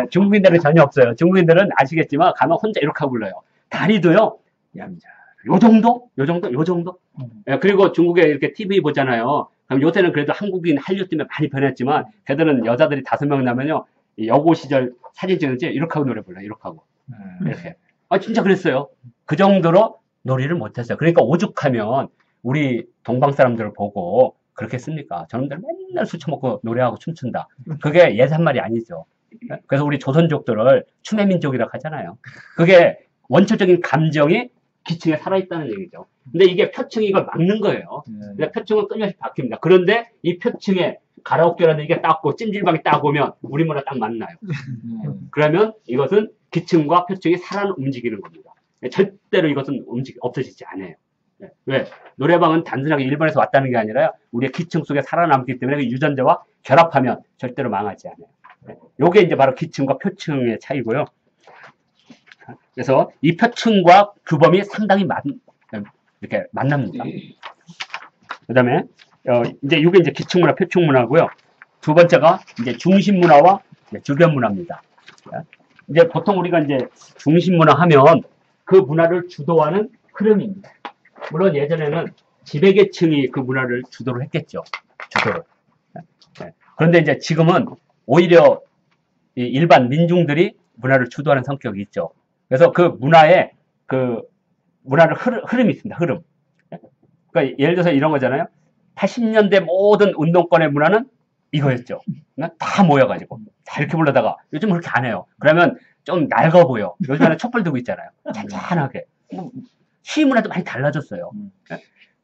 중국인들은 전혀 없어요. 중국인들은 아시겠지만 가면 혼자 이렇게 하고 불러요. 다리도요, 요 정도? 그리고 중국에 이렇게 TV 보잖아요. 그럼 요새는 그래도 한국인 한류 때문에 많이 변했지만, 걔들은 여자들이 5명 나면요, 여고 시절 사진 찍는지 이렇게 하고 노래 불러요. 이렇게 하고. 이렇게. 진짜 그랬어요. 그 정도로 놀이를 못했어요. 그러니까 오죽하면 우리 동방 사람들을 보고 그렇겠습니까? 저놈들 맨날 술 처먹고 노래하고 춤춘다. 그게 예산말이 아니죠. 그래서 우리 조선족들을 춤의 민족이라고 하잖아요. 그게 원초적인 감정이 기층에 살아있다는 얘기죠. 근데 이게 표층이 이걸 막는 거예요. 근데 표층은 끊임없이 바뀝니다. 그런데 이 표층에 가라오케라는 이게 딱 오고 찜질방이 딱 오면 우리 문화 딱 만나요. 그러면 이것은 기층과 표층이 살아 움직이는 겁니다. 절대로 이것은 없어지지 않아요. 왜? 노래방은 단순하게 일본에서 왔다는 게 아니라 우리의 기층 속에 살아남기 때문에 유전자와 결합하면 절대로 망하지 않아요. 요게 이제 바로 기층과 표층의 차이고요. 그래서 이 표층과 규범이 상당히 이렇게 만납니다. 그 다음에, 이제 이게 이제 기층문화, 표층문화고요. 두 번째가 이제 중심문화와 주변문화입니다. 이제 보통 우리가 이제 중심문화 하면 그 문화를 주도하는 흐름입니다. 물론 예전에는 지배계층이 그 문화를 주도를 했겠죠. 주도를. 그런데 이제 지금은 오히려 일반 민중들이 문화를 주도하는 성격이 있죠. 그래서 그 문화에 문화를 흐름이 있습니다. 흐름. 그러니까 예를 들어서 이런 거잖아요. 80년대 모든 운동권의 문화는 이거였죠. 다 모여가지고 다 이렇게 불러다가 요즘 그렇게 안 해요. 그러면 좀 낡아 보여. 요즘에는 촛불 들고 있잖아요. 잔잔하게. 시문화도 많이 달라졌어요.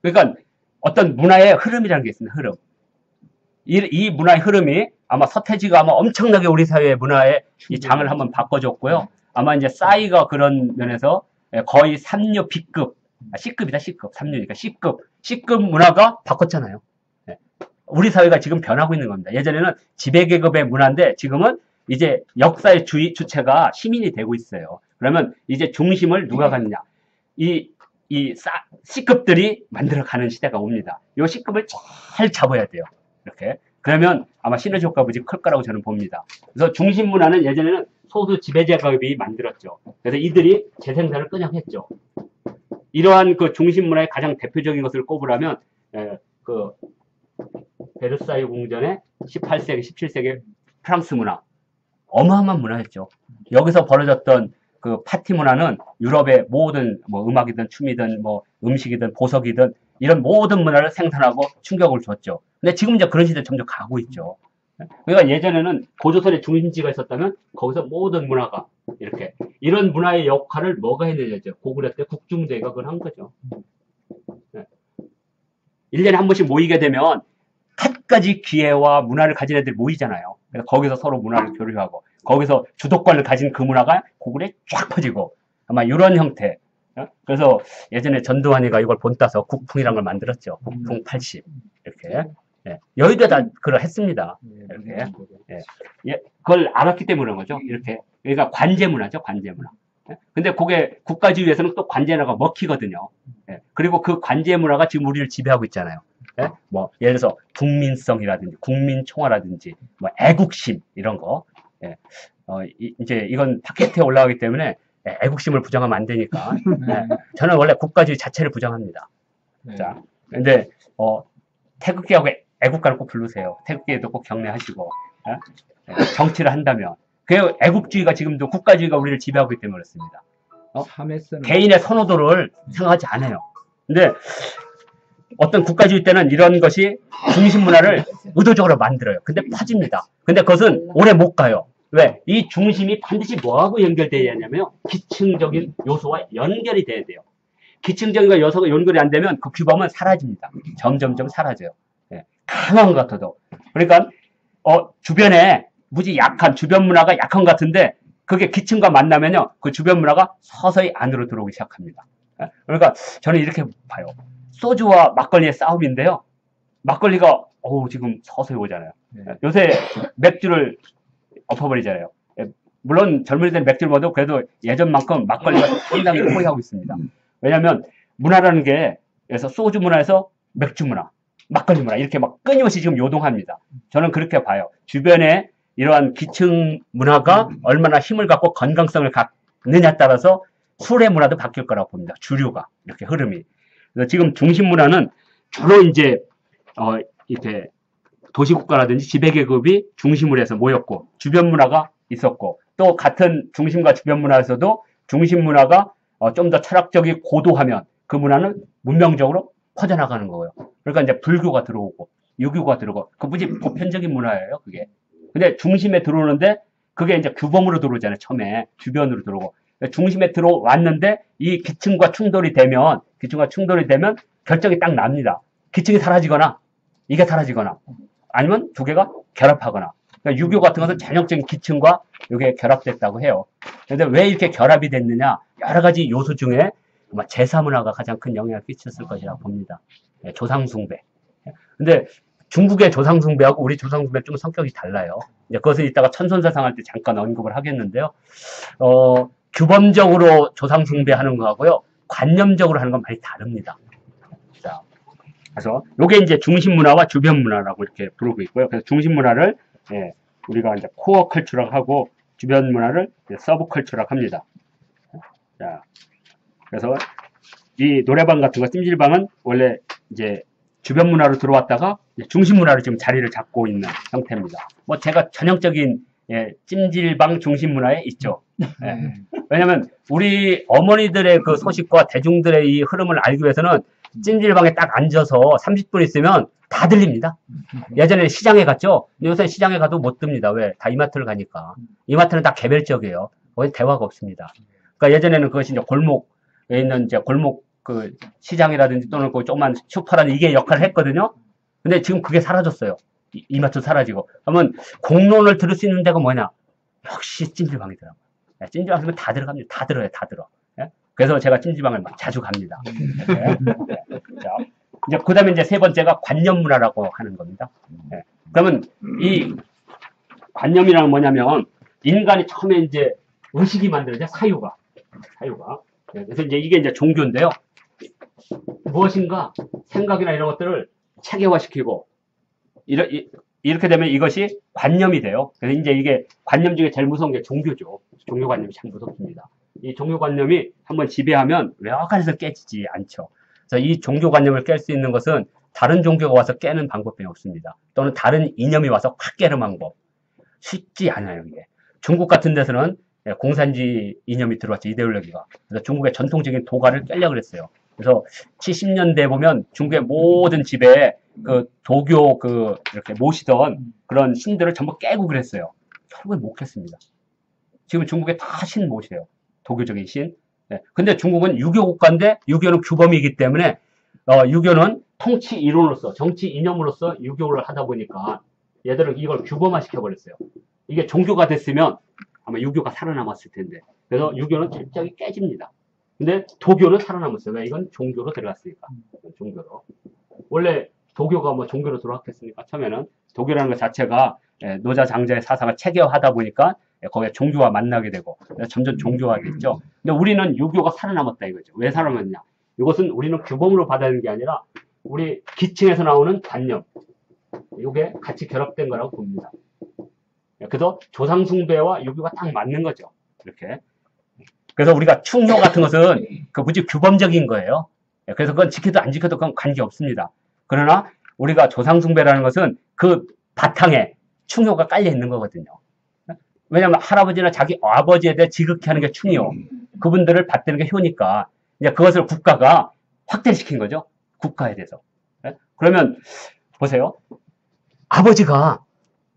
그러니까 어떤 문화의 흐름이라는 게 있습니다. 흐름. 이 문화의 흐름이 아마 서태지가 아마 엄청나게 우리 사회의 문화의 이 장을 한번 바꿔줬고요. 아마 이제 싸이가 그런 면에서 거의 3류 B급, C급이다, C급, 3류니까 C급 문화가 바꿨잖아요. 우리 사회가 지금 변하고 있는 겁니다. 예전에는 지배계급의 문화인데 지금은 이제 역사의 주체가 시민이 되고 있어요. 그러면 이제 중심을 누가 갖느냐. C급들이 만들어가는 시대가 옵니다. 이 C급을 잘 잡아야 돼요. 이렇게. 그러면 아마 시너지 효과가 무지 클 거라고 저는 봅니다. 그래서 중심 문화는 예전에는 소수 지배계급이 만들었죠. 그래서 이들이 재생산을 그냥 했죠. 이러한 그 중심 문화의 가장 대표적인 것을 꼽으라면, 그, 베르사유 궁전의 18세기, 17세기 프랑스 문화. 어마어마한 문화였죠. 여기서 벌어졌던 그 파티 문화는 유럽의 모든 뭐 음악이든 춤이든 뭐 음식이든 보석이든 이런 모든 문화를 생산하고 충격을 줬죠. 근데 지금 이제 그런 시대에 점점 가고 있죠. 그러니까 예전에는 고조선의 중심지가 있었다면 거기서 모든 문화가 이렇게 이런 문화의 역할을 뭐가 했느냐죠. 고구려 때 국중대가 그걸 한 거죠. 1년에 한 번씩 모이게 되면 갖가지 기회와 문화를 가진 애들이 모이잖아요. 그래서 거기서 서로 문화를 교류하고 거기서 주도권을 가진 그 문화가 고구려에 쫙 퍼지고 아마 이런 형태. 그래서 예전에 전두환이가 이걸 본따서 국풍이라는 걸 만들었죠. 국풍 80 이렇게. 여의도에 다 그걸 했습니다. 이렇게. 그걸 알았기 때문에 그런 거죠. 이렇게. 그러니까 관제문화죠. 관제문화. 근데 그게 국가주의에서는 또 관제문화가 먹히거든요. 그리고 그 관제문화가 지금 우리를 지배하고 있잖아요. 뭐 예를 들어서 국민성이라든지 국민총화라든지 뭐 애국심 이런 거. 이제 이건 팟캐스트에 올라가기 때문에 애국심을 부정하면 안 되니까. 저는 원래 국가주의 자체를 부정합니다. 자, 근데 태극기하고 애국가를 꼭 부르세요. 태극기에도 꼭 경례하시고 정치를 한다면 그 애국주의가 지금도 국가주의가 우리를 지배하고 있기 때문에 그렇습니다. 개인의 선호도를 생각하지 않아요. 근데 어떤 국가주의 때는 이런 것이 중심 문화를 의도적으로 만들어요. 근데 퍼집니다. 근데 그것은 오래 못 가요. 왜? 이 중심이 반드시 뭐하고 연결되어야 하냐면요. 기층적인 요소와 연결이 돼야 돼요. 기층적인 요소가 연결이 안 되면 그 규범은 사라집니다. 점점점 사라져요. 강한 것 같아도. 그러니까 주변에 무지 약한 주변 문화가 약한 것 같은데 그게 기층과 만나면요. 그 주변 문화가 서서히 안으로 들어오기 시작합니다. 그러니까 저는 이렇게 봐요. 소주와 막걸리의 싸움인데요. 막걸리가 지금 서서히 오잖아요. 요새 맥주를 엎어버리잖아요. 물론 젊은이들 맥주를 먹어도 그래도 예전만큼 막걸리가 상당히 포위하고 있습니다. 왜냐하면 문화라는 게 그래서 소주 문화에서 맥주 문화, 막걸리 문화 이렇게 막 끊임없이 지금 요동합니다. 저는 그렇게 봐요. 주변에 이러한 기층 문화가 얼마나 힘을 갖고 건강성을 갖느냐에 따라서 술의 문화도 바뀔 거라고 봅니다. 주류가 이렇게 흐름이. 그래서 지금 중심 문화는 주로 이제 이렇게 도시국가라든지 지배계급이 중심으로 해서 모였고 주변 문화가 있었고 또 같은 중심과 주변 문화에서도 중심 문화가 좀 더 철학적이 고도하면 그 문화는 문명적으로 퍼져나가는 거예요. 그러니까 이제 불교가 들어오고 유교가 들어오고 그 무지 보편적인 문화예요. 그게. 근데 중심에 들어오는데 그게 이제 규범으로 들어오잖아요. 처음에 주변으로 들어오고 중심에 들어왔는데 이 기층과 충돌이 되면 결정이 딱 납니다. 기층이 사라지거나 이게 사라지거나 아니면 두 개가 결합하거나. 그러니까 유교 같은 것은 전형적인 기층과 이게 결합됐다고 해요. 그런데 왜 이렇게 결합이 됐느냐? 여러 가지 요소 중에 아마 제사 문화가 가장 큰 영향을 끼쳤을 것이라고 봅니다. 조상숭배. 근데 중국의 조상숭배하고 우리 조상숭배 좀 성격이 달라요. 이제 그것은 이따가 천손사상 할 때 잠깐 언급을 하겠는데요. 규범적으로 조상 숭배하는 거하고요, 관념적으로 하는 건 많이 다릅니다. 자, 그래서 요게 이제 중심 문화와 주변 문화라고 이렇게 부르고 있고요. 그래서 중심 문화를 우리가 이제 코어 컬처라고 하고 주변 문화를 서브 컬처라고 합니다. 자, 그래서 이 노래방 같은 거, 찜질방은 원래 이제 주변 문화로 들어왔다가 중심 문화로 지금 자리를 잡고 있는 형태입니다. 뭐 제가 전형적인 찜질방 중심 문화에 있죠. 왜냐면 우리 어머니들의 그 소식과 대중들의 이 흐름을 알기 위해서는 찜질방에 딱 앉아서 30분 있으면 다 들립니다. 예전에 시장에 갔죠? 근데 요새 시장에 가도 못 듭니다. 왜? 다 이마트를 가니까. 이마트는 다 개별적이에요. 거기 대화가 없습니다. 그러니까 예전에는 그것이 이제 골목에 있는 이제 골목 그 시장이라든지 또는 그 조그만 슈퍼라든지 이게 역할을 했거든요. 근데 지금 그게 사라졌어요. 이마트 사라지고. 그러면 공론을 들을 수 있는 데가 뭐냐? 역시 찜질방이더라고요. 찜질방 가면 다 들어갑니다. 다 들어요. 다 들어. 그래서 제가 찜질방을 자주 갑니다. 자, 이제 그 다음에 이제 세 번째가 관념 문화라고 하는 겁니다. 그러면 이 관념이라는 뭐냐면 인간이 처음에 이제 의식이 만들어져 사유가. 그래서 이제 이게 이제 종교인데요. 무엇인가 생각이나 이런 것들을 체계화시키고 이렇게 되면 이것이 관념이 돼요. 그래서 이제 이게 관념 중에 제일 무서운 게 종교죠. 종교관념이 참 무섭습니다. 이 종교관념이 한번 지배하면 외곽에서 깨지지 않죠. 그래서 이 종교관념을 깰 수 있는 것은 다른 종교가 와서 깨는 방법이 없습니다. 또는 다른 이념이 와서 확 깨는 방법. 쉽지 않아요, 이게. 중국 같은 데서는 공산주의 이념이 들어왔죠, 이데올로기가. 그래서 중국의 전통적인 도가를 깨려고 그랬어요. 그래서 70년대 보면 중국의 모든 집에 그 도교 이렇게 모시던 그런 신들을 전부 깨고 그랬어요. 결국에 못 깼습니다. 지금 중국에 다 신 모시래요. 도교적인 신. 근데 중국은 유교 국가인데 유교는 규범이기 때문에 유교는 통치 이론으로서 정치 이념으로서 유교를 하다 보니까 얘들은 이걸 규범화 시켜버렸어요. 이게 종교가 됐으면 아마 유교가 살아남았을 텐데. 그래서 유교는 철저히 깨집니다. 근데 도교는 살아남았어요. 왜? 이건 종교로 들어갔으니까. 종교로. 원래 도교가 뭐 종교로 들어왔겠습니까? 처음에는 도교라는 것 자체가 노자 장자의 사상을 체계화하다 보니까 거기에 종교와 만나게 되고 점점 종교화됐죠. 근데 우리는 유교가 살아남았다 이거죠. 왜 살아남았냐? 이것은 우리는 규범으로 받아들이는 게 아니라 우리 기층에서 나오는 관념. 이게 같이 결합된 거라고 봅니다. 그래서 조상 숭배와 유교가 딱 맞는 거죠. 이렇게. 그래서 우리가 충효 같은 것은 그 무지 규범적인 거예요. 그래서 그건 지켜도 안 지켜도 그건 관계 없습니다. 그러나 우리가 조상 숭배라는 것은 그 바탕에 충효가 깔려 있는 거거든요. 왜냐하면 할아버지나 자기 아버지에 대해 지극히 하는 게 충효. 그분들을 받드는 게 효니까 이제 그것을 국가가 확대시킨 거죠. 국가에 대해서. 그러면 보세요. 아버지가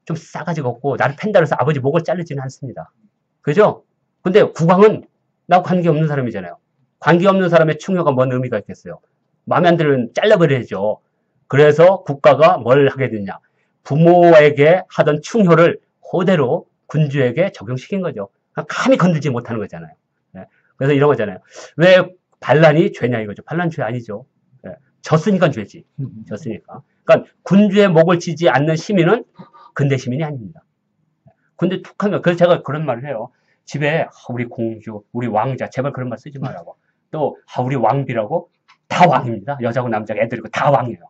좀 싸가지가 없고 나를 팬다 그래서 아버지 목을 자르지는 않습니다. 그죠? 근데 국왕은 나하고 관계없는 사람이잖아요. 관계없는 사람의 충효가 뭔 의미가 있겠어요? 마음에 안 들면 잘라버려야죠. 그래서 국가가 뭘 하게 됐냐? 부모에게 하던 충효를 그대로 군주에게 적용시킨 거죠. 감히 건들지 못하는 거잖아요. 그래서 이런 거잖아요. 왜 반란이 죄냐 이거죠. 반란 죄 아니죠. 졌으니까 죄지. 졌으니까. 그러니까 군주의 목을 치지 않는 시민은 근대 시민이 아닙니다. 근데 툭하면 그래서 제가 그런 말을 해요. 집에 우리 공주, 우리 왕자 제발 그런 말 쓰지 말라고. 또 우리 왕비라고 다 왕입니다. 여자고 남자고 애들이고 다 왕이에요.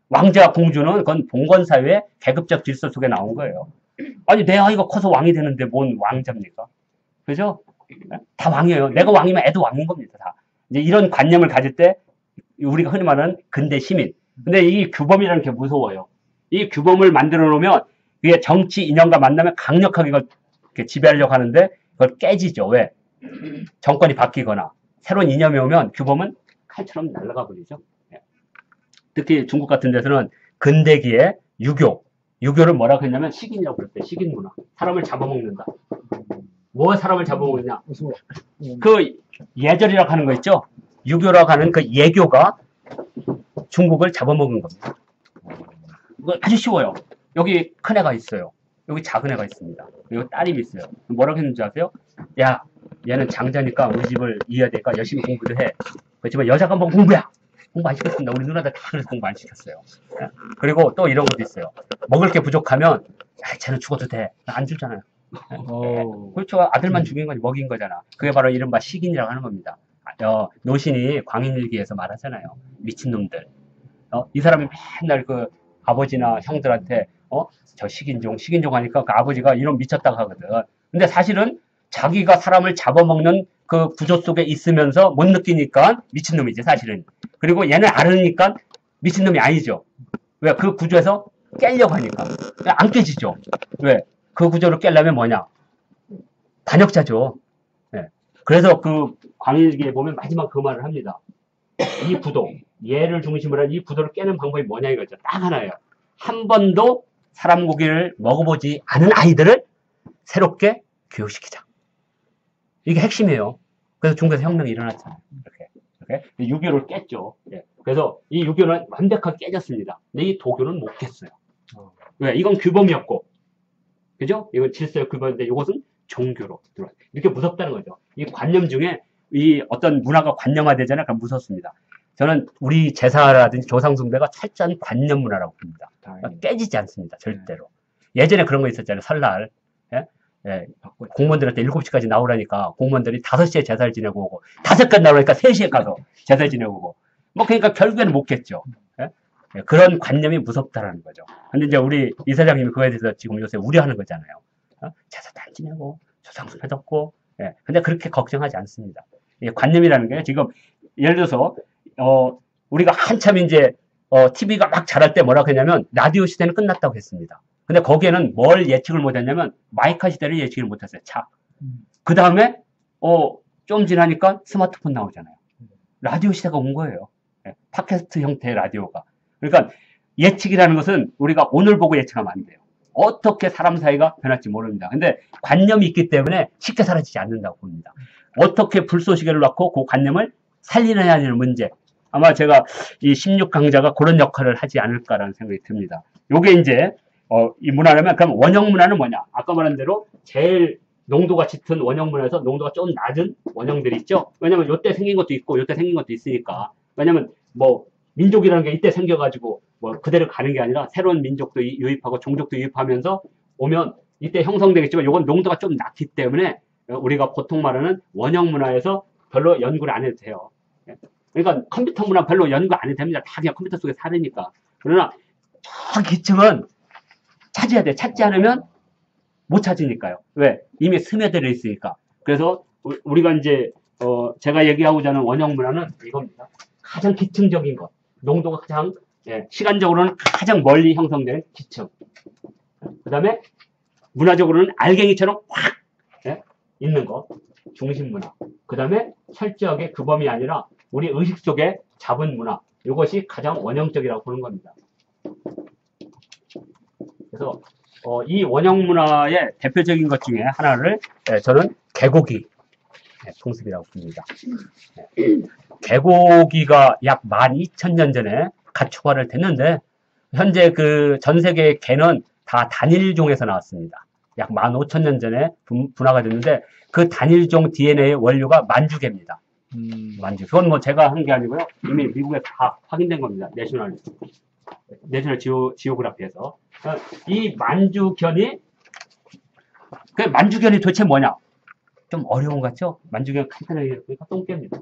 왕자와 공주는 그건 봉건사회의 계급적 질서 속에 나온 거예요. 아니 내 아이가 커서 왕이 되는데 뭔 왕자입니까? 그죠? 다 왕이에요. 내가 왕이면 애도 왕인 겁니다. 다. 이제 이런 관념을 가질 때 우리가 흔히 말하는 근대 시민. 근데 이 규범이라는 게 무서워요. 이 규범을 만들어 놓으면 그게 정치 이념과 만나면 강력하게 이걸 지배하려고 하는데 그걸 깨지죠. 왜? 정권이 바뀌거나 새로운 이념이 오면 규범은 칼처럼 날아가 버리죠. 특히 중국 같은 데서는 근대기에 유교를 뭐라고 했냐면 식인이라고 그랬대요. 식인 문화. 사람을 잡아먹는다. 뭐 사람을 잡아먹느냐? 그 예절이라고 하는 거 있죠? 유교라고 하는 그 예교가 중국을 잡아먹은 겁니다. 아주 쉬워요. 여기 큰 애가 있어요. 여기 작은 애가 있습니다. 여기 딸이 있어요. 뭐라고 했는지 아세요? 야, 얘는 장자니까 우리 집을 이어야 되니까 열심히 공부를 해. 그렇지만 여자가 뭐 공부야. 공부 안 시켰습니다. 우리 누나들 다 그래서 공부 안 시켰어요. 그리고 또 이런 것도 있어요. 먹을 게 부족하면 쟤는 죽어도 돼. 안 주잖아요. 그렇죠. 아들만 죽인 거지, 먹인 거잖아. 그게 바로 이른바 식인이라고 하는 겁니다. 노신이 광인일기에서 말하잖아요. 미친놈들. 이 사람이 맨날 그 아버지나 형들한테, 저 식인종 하니까 그 아버지가 이런 미쳤다고 하거든. 근데 사실은 자기가 사람을 잡아먹는 그 구조 속에 있으면서 못 느끼니까 미친놈이지, 사실은. 그리고 얘는 알으니까 미친놈이 아니죠. 왜? 그 구조에서 깨려고 하니까. 안 깨지죠. 왜? 그 구조를 깨려면 뭐냐? 반역자죠. 네. 그래서 그 광일기에 보면 마지막 그 말을 합니다. 이 구도, 얘를 중심으로 한 이 구도를 깨는 방법이 뭐냐 이거죠. 딱 하나예요. 한 번도 사람 고기를 먹어보지 않은 아이들을 새롭게 교육시키자. 이게 핵심이에요. 그래서 중국에서 혁명이 일어났잖아요. 이렇게. 6.25를 깼죠. 예. 그래서 이 6.25는 완벽하게 깨졌습니다. 근데 이 도교는 못 깼어요. 왜? 이건 규범이었고, 그죠? 이건 질서의 규범인데 이것은 종교로 들어와요. 이렇게 무섭다는 거죠. 이 관념 중에 이 어떤 문화가 관념화되잖아요. 그럼 무섭습니다. 저는 우리 제사라든지 조상숭배가 철저한 관념 문화라고 봅니다. 깨지지 않습니다. 절대로. 예전에 그런 거 있었잖아요. 설날. 예? 예. 공무원들한테 7시까지 나오라니까 공무원들이 5시에 제사를 지내고 오고 5시까지 나오라니까 3시에 가서 제사를 지내고 오고 뭐 그러니까 결국에는 못 깼죠. 예? 예. 그런 관념이 무섭다라는 거죠. 근데 이제 우리 이사장님이 그거에 대해서 지금 요새 우려하는 거잖아요. 제사도 안 지내고 조상숭배도 없고 예. 근데 그렇게 걱정하지 않습니다. 이 관념이라는 게 지금 예를 들어서 우리가 한참 이제 TV가 막 자랄 때 뭐라고 했냐면 라디오 시대는 끝났다고 했습니다. 근데 거기에는 뭘 예측을 못했냐면 마이카 시대를 예측을 못했어요. 그 다음에 좀 지나니까 스마트폰 나오잖아요. 라디오 시대가 온 거예요. 네, 팟캐스트 형태의 라디오가. 그러니까 예측이라는 것은 우리가 오늘 보고 예측하면 안 돼요. 어떻게 사람 사이가 변할지 모릅니다. 근데 관념이 있기 때문에 쉽게 사라지지 않는다고 봅니다. 어떻게 불쏘시개를 놨고 그 관념을 살리느냐 하는 문제. 아마 제가 이 16강자가 그런 역할을 하지 않을까라는 생각이 듭니다. 요게 이제 이 문화라면 그럼 원형 문화는 뭐냐? 아까 말한 대로 제일 농도가 짙은 원형 문화에서 농도가 좀 낮은 원형들이 있죠. 왜냐면 요때 생긴 것도 있고 요때 생긴 것도 있으니까. 왜냐면 뭐 민족이라는 게 이때 생겨가지고 뭐 그대로 가는 게 아니라 새로운 민족도 유입하고 종족도 유입하면서 오면 이때 형성되겠지만 요건 농도가 좀 낮기 때문에 우리가 보통 말하는 원형 문화에서 별로 연구를 안 해도 돼요. 그러니까 컴퓨터 문화 별로 연구 안 해도 됩니다. 다 그냥 컴퓨터 속에 사니까. 그러나 저 기층은 찾아야 돼. 찾지 않으면 못 찾으니까요. 왜? 이미 스며들어 있으니까. 그래서 우리가 이제 제가 얘기하고자 하는 원형 문화는 이겁니다. 가장 기층적인 것. 농도가 가장 시간적으로는 가장 멀리 형성된 기층. 그 다음에 문화적으로는 알갱이처럼 확 있는 것. 중심 문화. 그 다음에 철저하게 규범이 아니라 우리 의식 속에 잡은 문화. 이것이 가장 원형적이라고 보는 겁니다. 그래서 이 원형 문화의 대표적인 것 중에 하나를 저는 개고기 풍습이라고 봅니다. 개고기가 약 12,000년 전에 가축화를 됐는데 현재 그 전 세계의 개는 다 단일종에서 나왔습니다. 약 15,000년 전에 분화가 됐는데 그 단일종 DNA의 원료가 만주개입니다. 만주. 그건 뭐 제가 한 게 아니고요. 이미 미국에 다 확인된 겁니다. 내셔널 지오그래피에서. 이 만주견이 도대체 뭐냐? 좀 어려운 것 같죠? 만주견 간단하게 보니까 똥개입니다.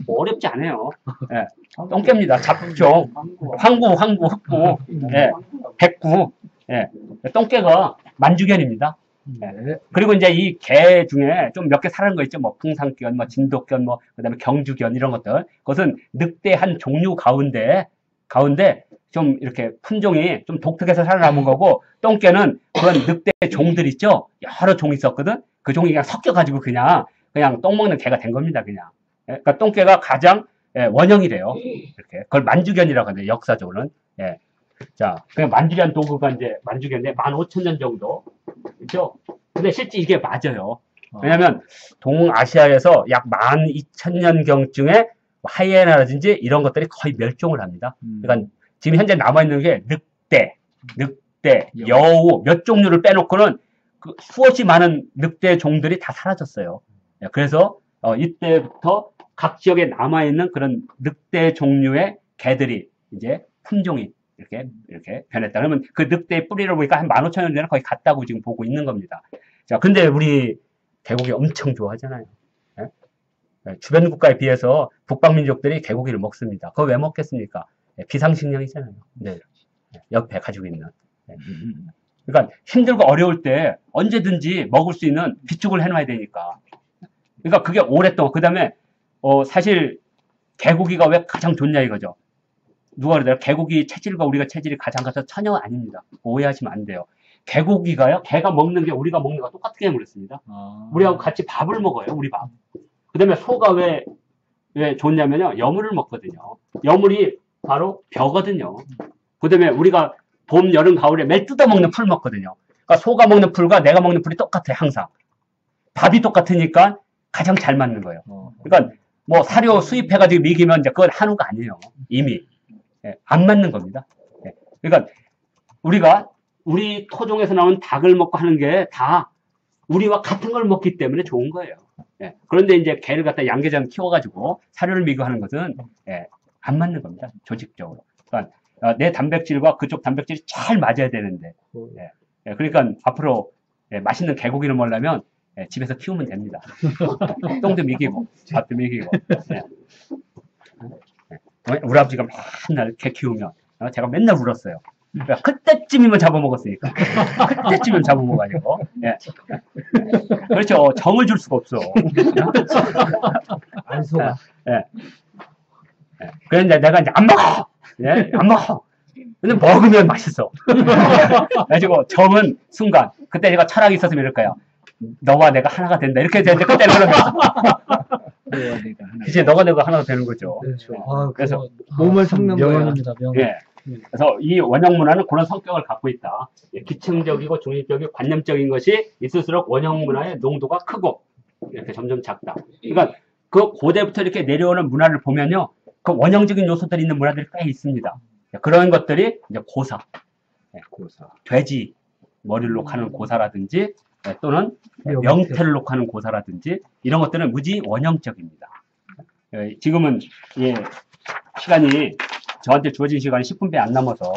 뭐 어렵지 않아요. 예, 똥개입니다. 잡종, 황구, 흑구, 백구, 똥개가 만주견입니다. 그리고 이제 이 개 중에 좀 몇 개 살아는 거 있죠. 뭐 풍산견, 뭐 진돗견, 뭐 그다음에 경주견 이런 것들. 그것은 늑대 한 종류 가운데 좀 이렇게 품종이 좀 독특해서 살아남은 거고 똥개는 그런 늑대 종들 있죠. 여러 종이 있었거든. 그 종이 그냥 섞여가지고 그냥 똥 먹는 개가 된 겁니다. 그냥. 그러니까 똥개가 가장 원형이래요. 이렇게 그걸 만주견이라고 하는데 역사적으로는. 자, 그냥 만주견 도구가 이제 만주견인데 15,000년 정도. 그렇죠? 근데 실제 이게 맞아요. 왜냐면 동아시아에서 약 12,000년경쯤에 하이에나라든지 이런 것들이 거의 멸종을 합니다. 그러니까 지금 현재 남아있는 게 늑대, 여우 몇 종류를 빼놓고는 그 수없이 많은 늑대 종들이 다 사라졌어요. 그래서 이때부터 각 지역에 남아있는 그런 늑대 종류의 개들이 이제 품종이 이렇게 변했다. 그러면 그 늑대의 뿌리를 보니까 한 15,000년 전에 거의 같다고 지금 보고 있는 겁니다. 자, 근데 우리 개고기 엄청 좋아하잖아요. 예? 예, 주변 국가에 비해서 북방민족들이 개고기를 먹습니다. 그거 왜 먹겠습니까? 예, 비상식량이잖아요. 네. 옆에 가지고 있는. 예. 그러니까 힘들고 어려울 때 언제든지 먹을 수 있는 비축을 해놔야 되니까. 그러니까 그게 오랫동안, 그 다음에, 사실, 개고기가 왜 가장 좋냐 이거죠. 누가 그러더라? 개고기 체질과 우리가 체질이 가장 같아서 전혀 아닙니다. 오해하시면 안 돼요. 개고기가요, 개가 먹는 게 우리가 먹는 거와 똑같게 해버렸습니다. 우리하고 같이 밥을 먹어요, 우리 밥. 그 다음에 소가 왜 좋냐면요, 여물을 먹거든요. 여물이 바로 벼거든요. 그 다음에 우리가 봄, 여름, 가을에 매일 뜯어먹는 풀 먹거든요. 그러니까 소가 먹는 풀과 내가 먹는 풀이 똑같아요, 항상. 밥이 똑같으니까 가장 잘 맞는 거예요. 그러니까 뭐 사료 수입해가지고 먹이면 이제 그건 한우가 아니에요. 이미. 예, 안 맞는 겁니다. 예, 그러니까 우리 토종에서 나온 닭을 먹고 하는 게 다 우리와 같은 걸 먹기 때문에 좋은 거예요. 예, 그런데 이제 개를 갖다 양계장 키워가지고 사료를 먹이고 하는 것은 안 맞는 겁니다. 조직적으로. 그러니까 내 단백질과 그쪽 단백질이 잘 맞아야 되는데. 그러니까 앞으로 맛있는 개고기를 먹으려면 집에서 키우면 됩니다. 똥도 먹이고, 밥도 먹이고. 우리 아버지가 맨날 개 키우면 제가 맨날 울었어요. 그때쯤이면 잡아먹었으니까. 그때쯤이면 잡아먹어가지고. 그렇죠. 정을 줄 수가 없어. 안 속아. 그런데 내가 이제 안 먹어! 안 먹어! 근데 먹으면 맛있어. 그래가지고 정은 순간, 그때 제가 철학이 있었으면 이럴까요? 너와 내가 하나가 된다. 이렇게 되는데 그때는 그러면 이제 너가 내가 하나가 되는 거죠. 그렇죠. 그래서 몸을 섞는 명언입니다. 명언. 그래서 이 원형 문화는 그런 성격을 갖고 있다. 기층적이고 중립적이고 관념적인 것이 있을수록 원형 문화의 농도가 크고 이렇게 점점 작다. 그러니까 그 고대부터 이렇게 내려오는 문화를 보면요, 그 원형적인 요소들이 있는 문화들이 꽤 있습니다. 그런 것들이 이제 고사, 돼지 머리를 놓고 하는 고사라든지 또는 명태를 놓고 하는 고사라든지 이런 것들은 무지 원형적입니다. 지금은 시간이 저한테 주어진 시간이 10분밖에 안 남아서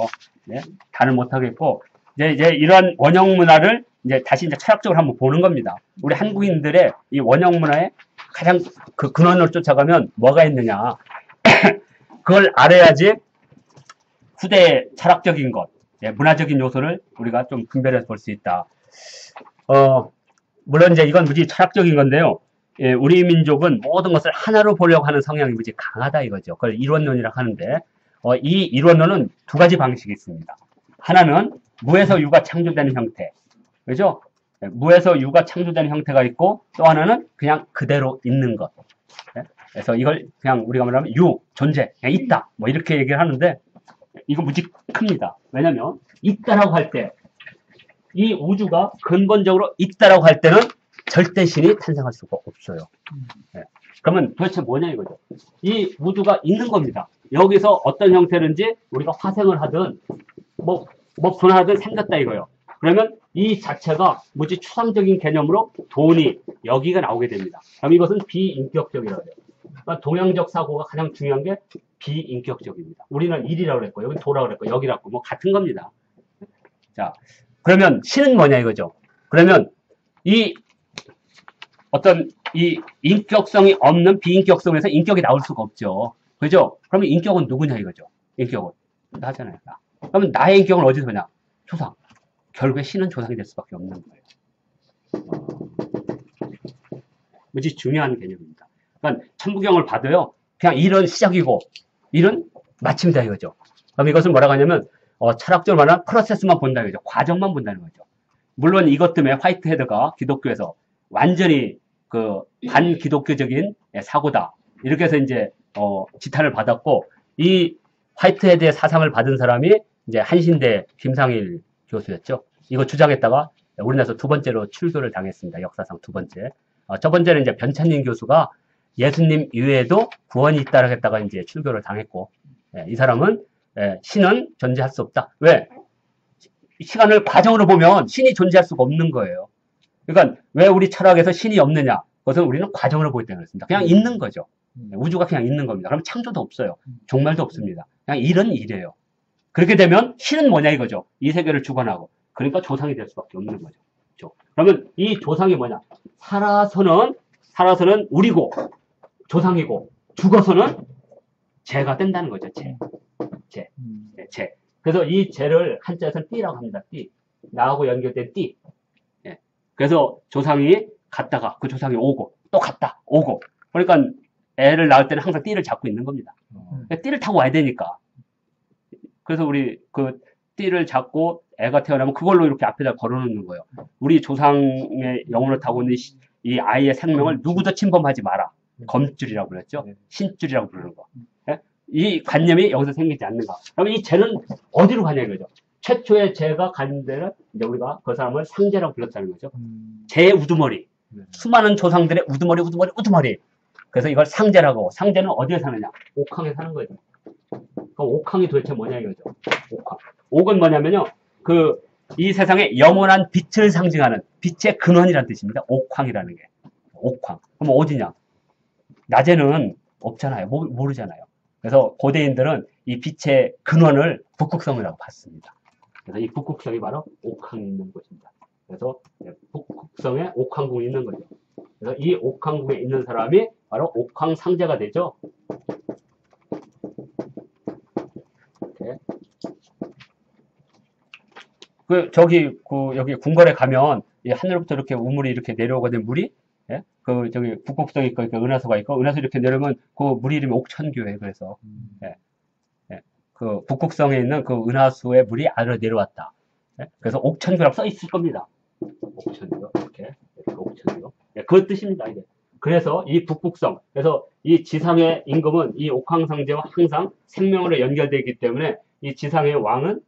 다를 못하겠고 이제 이런 원형 문화를 이제 다시 이제 철학적으로 한번 보는 겁니다. 우리 한국인들의 이 원형 문화의 가장 그 근원을 쫓아가면 뭐가 있느냐 그걸 알아야지 후대 철학적인 것, 문화적인 요소를 우리가 좀 분별해서 볼 수 있다. 물론 이제 이건 무지 철학적인 건데요. 우리 민족은 모든 것을 하나로 보려고 하는 성향이 무지 강하다 이거죠. 그걸 이론론이라고 하는데, 이 이론론은 두 가지 방식이 있습니다. 하나는 무에서 유가 창조되는 형태. 그죠? 무에서 유가 창조되는 형태가 있고, 또 하나는 그냥 그대로 있는 것. 그래서 이걸 그냥 우리가 말하면 유, 존재, 그냥 있다. 뭐 이렇게 얘기를 하는데, 이거 무지 큽니다. 왜냐면, 있다라고 할 때, 이 우주가 근본적으로 있다라고 할 때는 절대 신이 탄생할 수가 없어요. 그러면 도대체 뭐냐 이거죠. 이 우주가 있는 겁니다. 여기서 어떤 형태든지 우리가 화생을 하든 뭐 분화하든 생겼다 이거예요. 그러면 이 자체가 무지 추상적인 개념으로 돈이 여기가 나오게 됩니다. 그럼 이것은 비인격적이라고 해요. 그러니까 동양적 사고가 가장 중요한 게 비인격적입니다. 우리는 일이라고 그랬고 여기는 도라고 그랬고 여기라고 뭐 같은 겁니다. 자, 그러면 신은 뭐냐 이거죠. 그러면 이 어떤 이 인격성이 없는 비인격성에서 인격이 나올 수가 없죠. 그죠? 그러면 인격은 누구냐 이거죠. 인격은 나잖아요. 나. 그러면 나의 인격은 어디서 오냐? 조상. 결국에 신은 조상이 될 수밖에 없는 거예요. 무지 중요한 개념입니다. 그러니까 천부경을 봐도요. 그냥 일은 시작이고 일은 마침이다 이거죠. 그럼 이것은 뭐라고 하냐면 철학적으로 말하면 프로세스만 본다는 거죠. 과정만 본다는 거죠. 물론 이것 때문에 화이트헤드가 기독교에서 완전히 그 반기독교적인 사고다. 이렇게 해서 이제 지탄을 받았고 이 화이트헤드의 사상을 받은 사람이 이제 한신대 김상일 교수였죠. 이거 주장했다가 우리나라에서 두 번째로 출교를 당했습니다. 역사상 두 번째. 첫 번째는 이제 변찬님 교수가 예수님 이외에도 구원이 있다라고 했다가 이제 출교를 당했고 이 사람은 신은 존재할 수 없다. 왜? 시간을 과정으로 보면 신이 존재할 수가 없는 거예요. 그러니까 왜 우리 철학에서 신이 없느냐? 그것은 우리는 과정으로 보기 때문에 그렇습니다. 그냥 있는 거죠. 우주가 그냥 있는 겁니다. 그럼 창조도 없어요. 종말도 없습니다. 그냥 일은 일이에요. 그렇게 되면 신은 뭐냐 이거죠. 이 세계를 주관하고. 그러니까 조상이 될 수밖에 없는 거죠. 그렇죠? 그러면 이 조상이 뭐냐? 살아서는 우리고, 조상이고, 죽어서는 죄가 된다는 거죠. 죄. 그래서 이 죄를 한자에서는 띠라고 합니다. 띠. 나하고 연결된 띠. 예. 그래서 조상이 갔다가 그 조상이 오고 또 갔다 오고. 그러니까 애를 낳을 때는 항상 띠를 잡고 있는 겁니다. 띠를 타고 와야 되니까. 그래서 우리 그 띠를 잡고 애가 태어나면 그걸로 이렇게 앞에다 걸어놓는 거예요. 우리 조상의 영혼을 타고 있는 이 아이의 생명을 누구도 침범하지 마라. 검줄이라고 그랬죠. 신줄이라고 부르는 거. 예? 이 관념이 여기서 생기지 않는가. 그러면 이 죄는 어디로 가냐 이거죠. 최초의 죄가 간 데는 이제 우리가 그 사람을 상제라고 불렀다는 거죠. 죄의 우두머리. 수많은 조상들의 우두머리. 그래서 이걸 상제라고. 상제는 어디에 사느냐? 옥황에 사는 거예요. 그 옥황이 도대체 뭐냐 이거죠. 옥황. 옥은 뭐냐면요. 이 세상에 영원한 빛을 상징하는 빛의 근원이라는 뜻입니다. 옥황이라는 게. 옥황. 그럼 어디냐? 낮에는 없잖아요. 모르잖아요. 그래서 고대인들은 이 빛의 근원을 북극성이라고 봤습니다. 그래서 이 북극성이 바로 옥황이 있는 곳입니다. 그래서 북극성에 옥황궁이 있는 거죠. 그래서 이 옥황궁에 있는 사람이 바로 옥황상제가 되죠. 여기 궁궐에 가면 이 하늘부터 이렇게 우물이 이렇게 내려오거든, 물이. 예? 저기 북극성 있고, 은하수가 있고, 은하수 이렇게 내려오면 그 물이 이름이 옥천교예요, 그래서. 예. 예. 그 북극성에 있는 그 은하수의 물이 아래로 내려왔다. 예? 그래서 옥천교라고 써 있을 겁니다. 옥천교. 이렇게 옥천교. 예, 그 뜻입니다, 이게. 그래서 이 북극성, 그래서 이 지상의 임금은 이 옥황상제와 항상 생명으로 연결되어 있기 때문에 이 지상의 왕은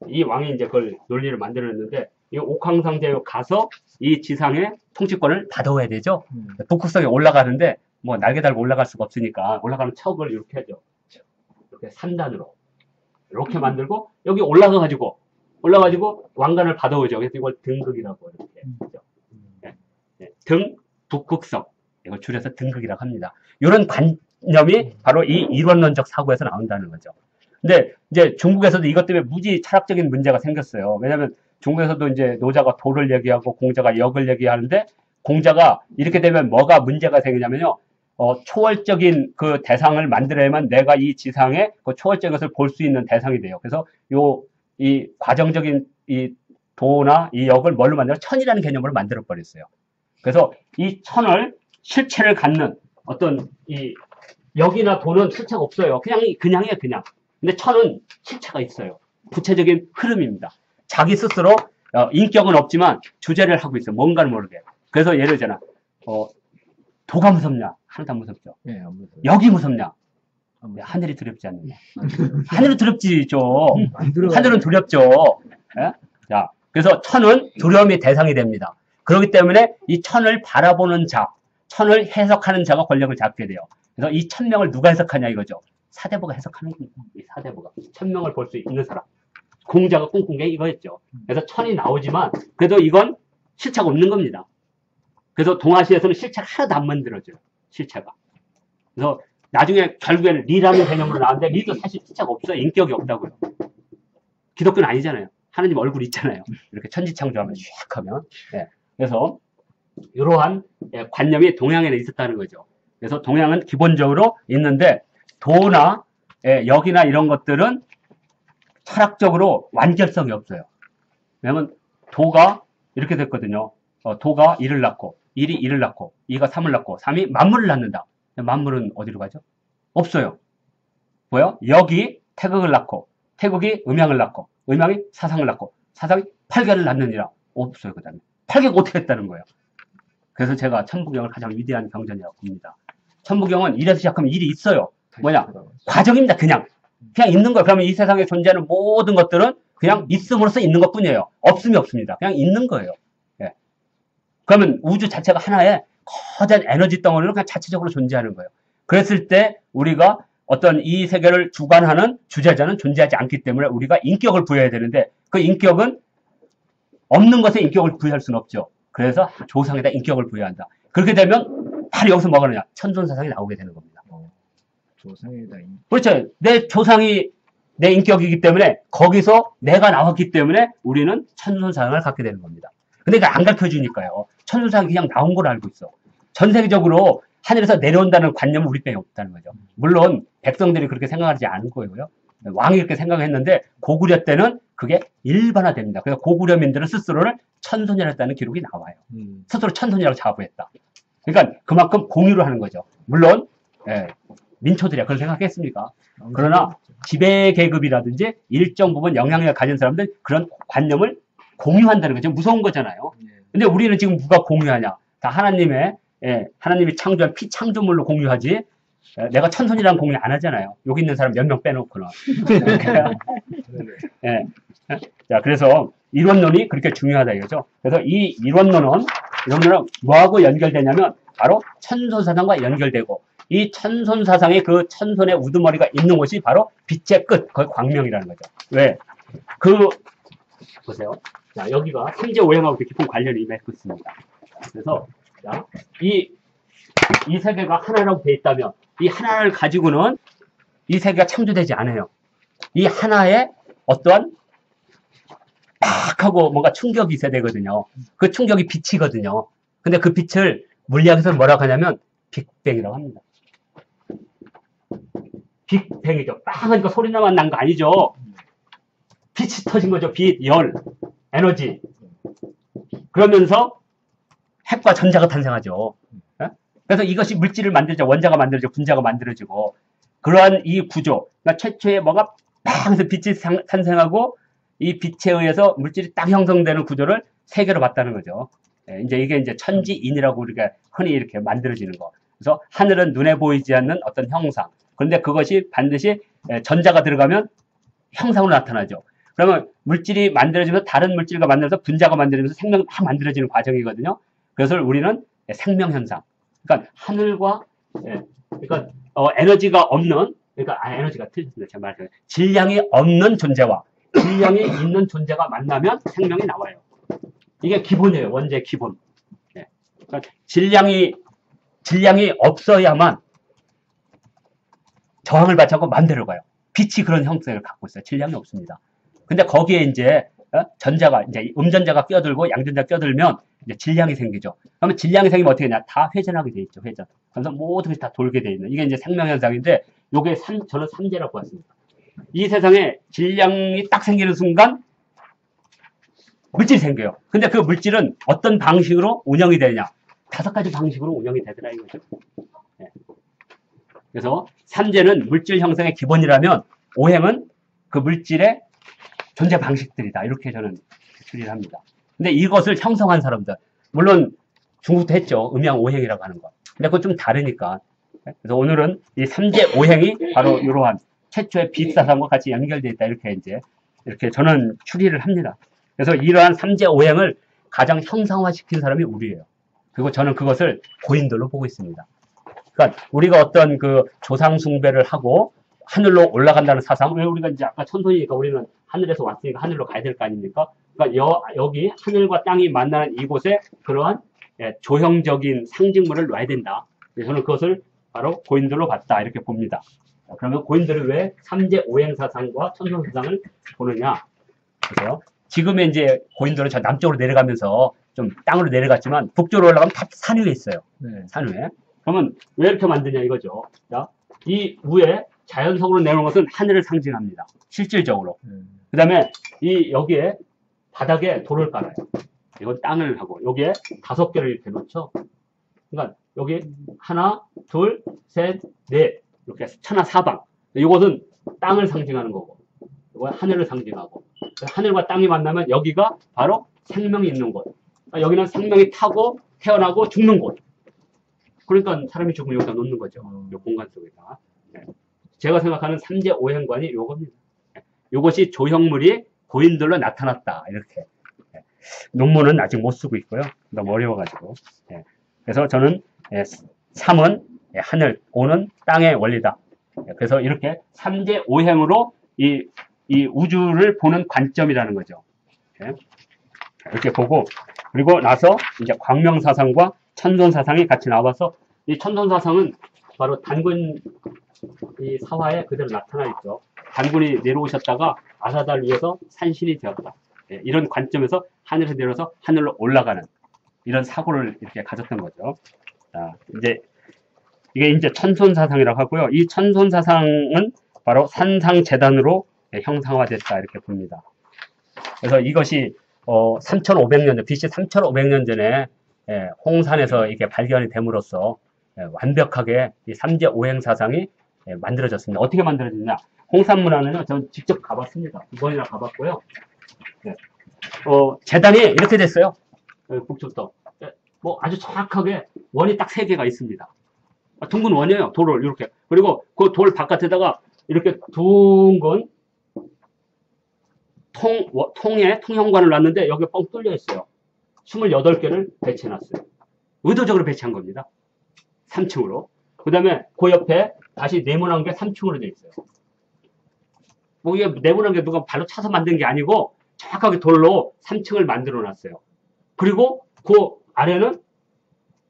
이 왕이 이제 그걸 논리를 만들었는데 이 옥황상제에 가서 이 지상의 통치권을 받아와야 되죠. 북극성에 올라가는데 뭐 날개 달고 올라갈 수가 없으니까 올라가는 척을 이렇게 하죠. 이렇게 3단으로 이렇게 만들고 여기 올라가가지고 왕관을 받아오죠. 그래서 이걸 등극이라고 이렇게 하죠. 등 북극성 이걸 줄여서 등극이라고 합니다. 이런 관념이 바로 이 이론론적 사고에서 나온다는 거죠. 근데 이제 중국에서도 이것 때문에 무지 철학적인 문제가 생겼어요. 왜냐하면 중국에서도 이제 노자가 도를 얘기하고 공자가 역을 얘기하는데 공자가 이렇게 되면 뭐가 문제가 생기냐면요. 초월적인 그 대상을 만들어야만 내가 이 지상에 그 초월적인 것을 볼 수 있는 대상이 돼요. 그래서 이 과정적인 이 도나 이 역을 뭘로 만들어? 천이라는 개념으로 만들어 버렸어요. 그래서 이 천을 실체를 갖는 어떤 이 역이나 도는 실체가 없어요. 그냥이에요, 그냥. 근데 천은 실체가 있어요. 구체적인 흐름입니다. 자기 스스로 인격은 없지만 주제를 하고 있어요. 뭔가를 모르게. 그래서 예를 들잖아. 도가 무섭냐? 하나도 안 무섭죠. 네, 안 무서워요. 역이 무섭냐? 하늘이 두렵지 않느냐? 하늘은 두렵지죠. 하늘은 두렵죠. 예? 자, 그래서 천은 두려움의 대상이 됩니다. 그렇기 때문에 이 천을 바라보는 자, 천을 해석하는 자가 권력을 잡게 돼요. 그래서 이 천명을 누가 해석하냐 이거죠. 사대부가 해석하는 겁니다. 이 사대부가. 천명을 볼 수 있는 사람. 공자가 꿈꾼 게 이거였죠. 그래서 천이 나오지만 그래도 이건 실체가 없는 겁니다. 그래서 동아시아에서는 실체가 하나도 안 만들어져요. 실체가. 그래서 나중에 결국에는 리라는 개념으로 나왔는데 리도 사실 실체가 없어요. 인격이 없다고요. 기독교는 아니잖아요. 하나님 얼굴 있잖아요. 이렇게 천지창조하면 슉 하면. 네. 그래서 이러한 관념이 동양에는 있었다는 거죠. 그래서 동양은 기본적으로 있는데 도나 역이나 이런 것들은 철학적으로 완결성이 없어요. 왜냐면 도가 이렇게 됐거든요. 도가 1을 낳고 1이 2를 낳고 2가 3을 낳고 3이 만물을 낳는다. 만물은 어디로 가죠? 없어요. 뭐요? 역이 태극을 낳고 태극이 음양을 낳고 음양이 사상을 낳고 사상이 팔계를 낳느니라. 없어요. 그 다음에 팔계가 어떻게 했다는 거예요. 그래서 제가 천부경을 가장 위대한 경전이라고 봅니다. 천부경은 1에서 시작하면 1이 있어요. 뭐냐? 과정입니다. 그냥 있는 거예요. 그러면 이 세상에 존재하는 모든 것들은 그냥 있음으로써 있는 것 뿐이에요. 없음이 없습니다. 그냥 있는 거예요. 예. 그러면 우주 자체가 하나의 거대한 에너지 덩어리로 그냥 자체적으로 존재하는 거예요. 그랬을 때 우리가 어떤 이 세계를 주관하는 주재자는 존재하지 않기 때문에 우리가 인격을 부여해야 되는데 그 인격은 없는 것에 인격을 부여할 수는 없죠. 그래서 조상에다 인격을 부여한다. 그렇게 되면 바로 여기서 뭐가 나냐? 천존사상이 나오게 되는 겁니다. 조상에다 그렇죠. 내 조상이 내 인격이기 때문에 거기서 내가 나왔기 때문에 우리는 천손사상을 갖게 되는 겁니다. 근데 이거 안 가르쳐 주니까요. 천손사상이 그냥 나온 걸 알고 있어. 전 세계적으로 하늘에서 내려온다는 관념은 우리 빼에 없다는 거죠. 물론 백성들이 그렇게 생각하지 않은 거고요. 왕이 그렇게 생각했는데 고구려 때는 그게 일반화됩니다. 그래서 고구려민들은 스스로를 천손이라고 했다는 기록이 나와요. 스스로 천손이라고 자부했다. 그러니까 그만큼 공유를 하는 거죠. 물론 민초들이야 그런 생각했습니까? 그러나 지배계급이라든지 일정 부분 영향력을 가진 사람들 그런 관념을 공유한다는 거죠. 무서운 거잖아요. 근데 우리는 지금 누가 공유하냐? 다 하나님이 창조한 피창조물로 공유하지. 내가 천손이라는 공유 안 하잖아요. 여기 있는 사람 몇 명 빼놓고는. 자, 그래서 이론론이 그렇게 중요하다 이거죠. 그래서 이 이론론은 뭐하고 연결되냐면 바로 천손사상과 연결되고 이 천손사상의 그 천손의 우두머리가 있는 곳이 바로 빛의 끝, 거의 광명이라는 거죠. 왜? 보세요. 자, 여기가 삼재오행하고 깊은 관련이 맺고 있습니다. 그래서, 자, 이 세계가 하나라고 돼 있다면, 이 하나를 가지고는 이 세계가 창조되지 않아요. 이 하나에 어떠한 팍 하고 뭔가 충격이 있어야 되거든요. 그 충격이 빛이거든요. 근데 그 빛을 물리학에서는 뭐라고 하냐면, 빅뱅이라고 합니다. 빅뱅이죠. 빵 하니까 소리나만 난 거 아니죠. 빛이 터진 거죠. 빛, 열, 에너지. 그러면서 핵과 전자가 탄생하죠. 그래서 이것이 물질을 만들죠. 원자가 만들어지고 분자가 만들어지고 그러한 이 구조. 그러니까 최초에 뭐가 팍 해서 빛이 탄생하고 이 빛에 의해서 물질이 딱 형성되는 구조를 세계로 봤다는 거죠. 이제 이게 이제 천지인이라고 우리가 흔히 이렇게 만들어지는 거. 그래서 하늘은 눈에 보이지 않는 어떤 형상. 그런데 그것이 반드시 전자가 들어가면 형상으로 나타나죠. 그러면 물질이 만들어지면서 다른 물질과 만들어서 분자가 만들어지면서 생명이 막 만들어지는 과정이거든요. 그것을 우리는 생명현상. 그러니까 하늘과, 그러니까 에너지가 없는, 그러니까 에너지가 틀렸습니다. 제가 말했잖아요. 질량이 없는 존재와 질량이 있는 존재가 만나면 생명이 나와요. 이게 기본이에요. 원자의 기본. 그러니까 질량이 없어야만 저항을 받지 않고 마음대로 가요. 빛이 그런 형태를 갖고 있어요. 질량이 없습니다. 근데 거기에 이제 전자가 이제 음전자가 끼어들고 양전자가 끼어들면 이제 질량이 생기죠. 그러면 질량이 생기면 어떻게 되냐? 다 회전하게 돼 있죠. 회전. 그래서 모든 것이 다 돌게 돼 있는. 이게 이제 생명현상인데 요게 저는 삼재라고 봤습니다. 이 세상에 질량이 딱 생기는 순간 물질이 생겨요. 근데 그 물질은 어떤 방식으로 운영이 되느냐? 5가지 방식으로 운영이 되더라 이거죠. 그래서 삼재는 물질 형성의 기본이라면 오행은 그 물질의 존재 방식들이다. 이렇게 저는 추리를 합니다. 근데 이것을 형성한 사람들, 물론 중국도 했죠. 음양오행이라고 하는 거. 근데 그건 좀 다르니까. 그래서 오늘은 이 삼재 오행이 바로 이러한 최초의 빛사상과 같이 연결되어 있다. 이렇게 저는 추리를 합니다. 그래서 이러한 삼재 오행을 가장 형상화시킨 사람이 우리예요. 그리고 저는 그것을 고인돌로 보고 있습니다. 그러니까 우리가 어떤 그 조상 숭배를 하고 하늘로 올라간다는 사상, 왜 우리가 이제 아까 천손이니까 우리는 하늘에서 왔으니까 하늘로 가야 될 거 아닙니까? 그러니까 여기 하늘과 땅이 만나는 이곳에 그러한 조형적인 상징물을 놔야 된다. 저는 그것을 바로 고인돌로 봤다. 이렇게 봅니다. 그러면 고인돌이 왜 삼재 오행 사상과 천손 사상을 보느냐? 그래서 지금의 이제 고인돌은 저 남쪽으로 내려가면서 좀 땅으로 내려갔지만 북쪽으로 올라가면 다 산 위에 있어요. 산 위에. 그러면 왜 이렇게 만드냐 이거죠. 자, 이 위에 자연석으로 내놓은 것은 하늘을 상징합니다. 실질적으로. 그 다음에 여기에 바닥에 돌을 깔아요. 이건 땅을 하고 여기에 5개를 이렇게 놓죠. 그러니까 여기 하나, 둘, 셋, 넷 이렇게 천하사방. 이것은 땅을 상징하는 거고 이건 하늘을 상징하고 하늘과 땅이 만나면 여기가 바로 생명이 있는 곳. 여기는 생명이 타고 태어나고 죽는 곳. 그러니까 사람이 죽으면 여기다 놓는 거죠. 이 공간 속에다. 제가 생각하는 삼재 오행관이 요겁니다. 요것이 조형물이 고인돌로 나타났다. 이렇게. 논문은 아직 못 쓰고 있고요. 너무 어려워가지고. 그래서 저는 3은 하늘, 5는 땅의 원리다. 그래서 이렇게 삼재 오행으로 이 우주를 보는 관점이라는 거죠. 이렇게 보고 그리고 나서 이제 광명사상과 천손사상이 같이 나와서 이 천손사상은 바로 단군 이 사화에 그대로 나타나 있죠. 단군이 내려오셨다가 아사달 위에서 산신이 되었다. 예, 이런 관점에서 하늘에서 내려서 하늘로 올라가는 이런 사고를 이렇게 가졌던 거죠. 자, 이제 이게 이제 천손사상이라고 하고요. 이 천손사상은 바로 산상재단으로 형상화됐다 이렇게 봅니다. 그래서 이것이 3,500년, BC 3,500년 전에 홍산에서 이게 발견이 됨으로써 완벽하게 이 삼재 오행 사상이 만들어졌습니다. 어떻게 만들어졌냐? 홍산 문화는요, 저는 직접 가봤습니다. 2번이나 가봤고요. 재단이 이렇게 됐어요. 북쪽도. 뭐 아주 정확하게 원이 딱 3개가 있습니다. 둥근 원이에요. 돌을 이렇게. 그리고 그 돌 바깥에다가 이렇게 둥근 통에 통형관을 놨는데 여기 뻥 뚫려 있어요. 28개를 배치해놨어요. 의도적으로 배치한 겁니다. 3층으로. 그 다음에 그 옆에 다시 네모난 게 3층으로 되어 있어요. 뭐 이게 네모난 게 누가 발로 차서 만든 게 아니고 정확하게 돌로 3층을 만들어 놨어요. 그리고 그 아래는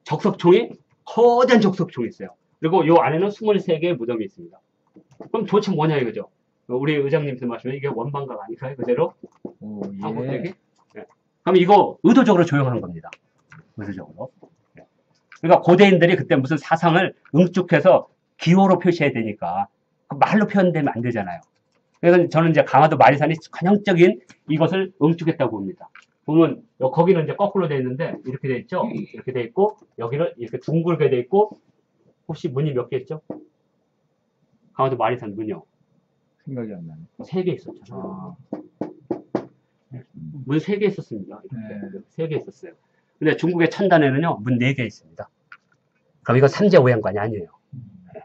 적석총이 거대한 적석총이 있어요. 그리고 요 안에는 23개의 무덤이 있습니다. 그럼 도대체 뭐냐 이거죠. 우리 의장님께서 말씀하시면 이게 원방각 아닐까요? 그대로? 오, 예. 한국대기? 네. 그럼 이거 의도적으로 조용한 겁니다. 의도적으로. 네. 그러니까 고대인들이 그때 무슨 사상을 응축해서 기호로 표시해야 되니까 말로 표현되면 안 되잖아요. 그래서 저는 이제 강화도 마리산이 전형적인 이것을 응축했다고 봅니다. 보면 거기는 이제 거꾸로 되어 있는데 이렇게 되어 있죠? 이렇게 되어 있고 여기는 이렇게 둥글게 되어 있고 혹시 문이 몇 개 있죠? 강화도 마리산 문이요. 생각이 안 나네. 3개 있었잖아요. 문 3개 있었습니다. 이렇게. 3개 있었어요. 근데 중국의 천단에는요, 문 4개 있습니다. 그럼 이거 삼재 오행관이 아니에요. 네.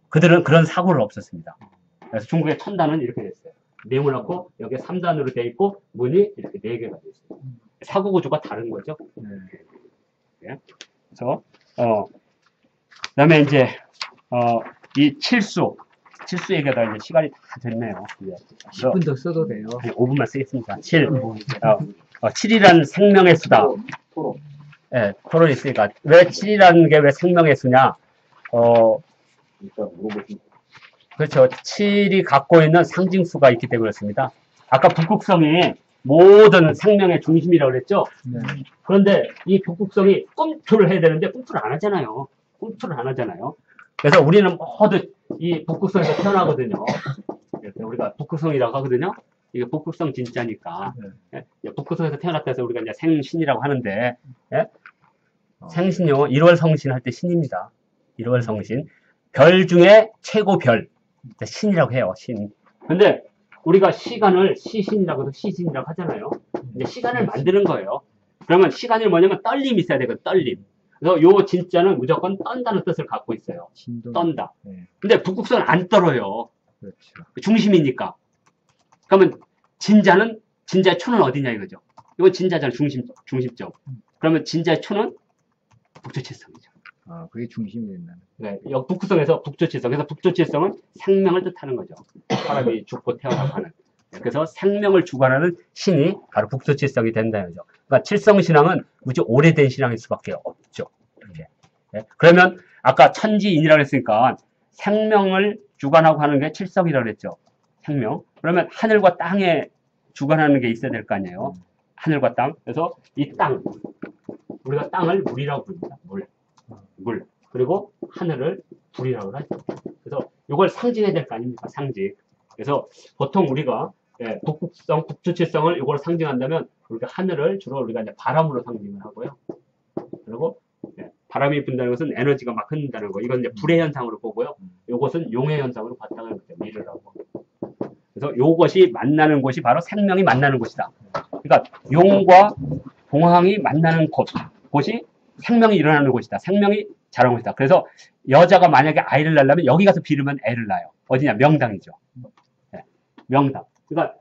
그들은 그런 사고를 없었습니다. 그래서 중국의 천단은 이렇게 됐어요. 네모나고 여기에 3단으로 되어 있고 문이 이렇게 4개가 되어 있어요. 사고 구조가 다른 거죠. 네. 그래서 그다음에 이제 이 칠수 얘기가 이제 시간이 다 됐네요. 10분 더 써도 돼요. 5분만 쓰겠습니다. 7이란 생명의 수다. 예, 토론이 있으니까. 왜 7이라는 게 왜 생명의 수냐? 그렇죠. 7이 갖고 있는 상징수가 있기 때문에 그렇습니다. 아까 북극성이 모든 생명의 중심이라고 그랬죠? 네. 그런데 이 북극성이 꿈틀을 해야 되는데 꿈틀을 안 하잖아요. 꿈틀을 안 하잖아요. 그래서 우리는 모두 이 북극성에서 태어나거든요. 이렇게 우리가 북극성이라고 하거든요. 이게 북극성 진짜니까. 예? 북극성에서 태어났다 해서 우리가 이제 생신이라고 하는데, 예? 생신요, 1월 성신 할 때 신입니다. 1월 성신. 별 중에 최고 별. 신이라고 해요, 신. 근데 우리가 시간을 시신이라고 해서 시신이라고 하잖아요. 이제 시간을 만드는 거예요. 그러면 시간이 뭐냐면 떨림이 있어야 되거든, 떨림. 그래서 요 진짜는 무조건 떤다는 뜻을 갖고 있어요. 진동. 떤다. 네. 근데 북극성은 안 떨어요. 그렇죠. 중심이니까. 그러면 진자의 초는 어디냐 이거죠. 이건 진자잖아요. 중심점. 그러면 진자의 초는 북조칠성이죠. 아, 그게 중심이 된다는. 네, 여기 북극성에서 북조칠성. 그래서 북조칠성은 생명을 뜻하는 거죠. 사람이 죽고 태어나고 하는. 그래서 생명을 주관하는 신이 바로 북조칠성이 된다는 거죠. 그러니까 칠성신앙은 무지 오래된 신앙일 수밖에 없죠. 이렇게. 네? 그러면 아까 천지인이라고 했으니까 생명을 주관하고 하는 게 칠성이라고 했죠. 생명. 그러면 하늘과 땅에 주관하는 게 있어야 될 거 아니에요. 하늘과 땅. 그래서 이 땅. 우리가 땅을 물이라고 부릅니다. 물. 그리고 하늘을 불이라고 하죠. 그래서 이걸 상징해야 될 거 아닙니까? 상징. 그래서 보통 우리가 북극성, 북조칠성을 이걸 상징한다면 우리가 하늘을 주로 우리가 이제 바람으로 상징을 하고요. 그리고 바람이 분다는 것은 에너지가 막 흐른다는 거. 이건 이제 불의 현상으로 보고요. 이것은 용의 현상으로 봤다는 거죠. 미를 하고. 그래서 이것이 만나는 곳이 바로 생명이 만나는 곳이다. 그러니까 용과 봉황이 만나는 곳이 생명이 일어나는 곳이다. 생명이 자라는 곳이다. 그래서 여자가 만약에 아이를 낳으려면 여기 가서 비르면 애를 낳아요. 어디냐? 명당이죠. 네, 명당. 그러니까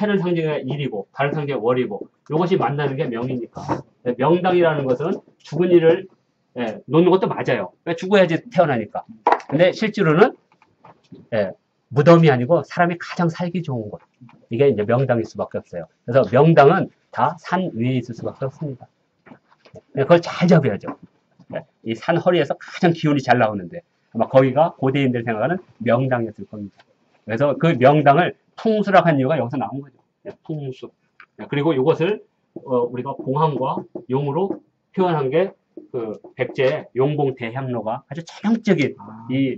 해를 상징해 일이고 달을 상징해 월이고 이것이 만나는 게 명이니까. 네, 명당이라는 것은 죽은 이를 놓는 것도 맞아요. 죽어야지 태어나니까. 근데 실제로는 무덤이 아니고 사람이 가장 살기 좋은 곳. 이게 이제 명당일 수밖에 없어요. 그래서 명당은 다 산 위에 있을 수밖에 없습니다. 그걸 잘 잡아야죠. 이 산 허리에서 가장 기운이 잘 나오는데. 아마 거기가 고대인들 생각하는 명당이었을 겁니다. 그래서 그 명당을 풍수라고 한 이유가 여기서 나온 거죠. 풍수. 그리고 이것을 우리가 공항과 용으로 표현한 게 그 백제 용봉 대향로가 아주 전형적인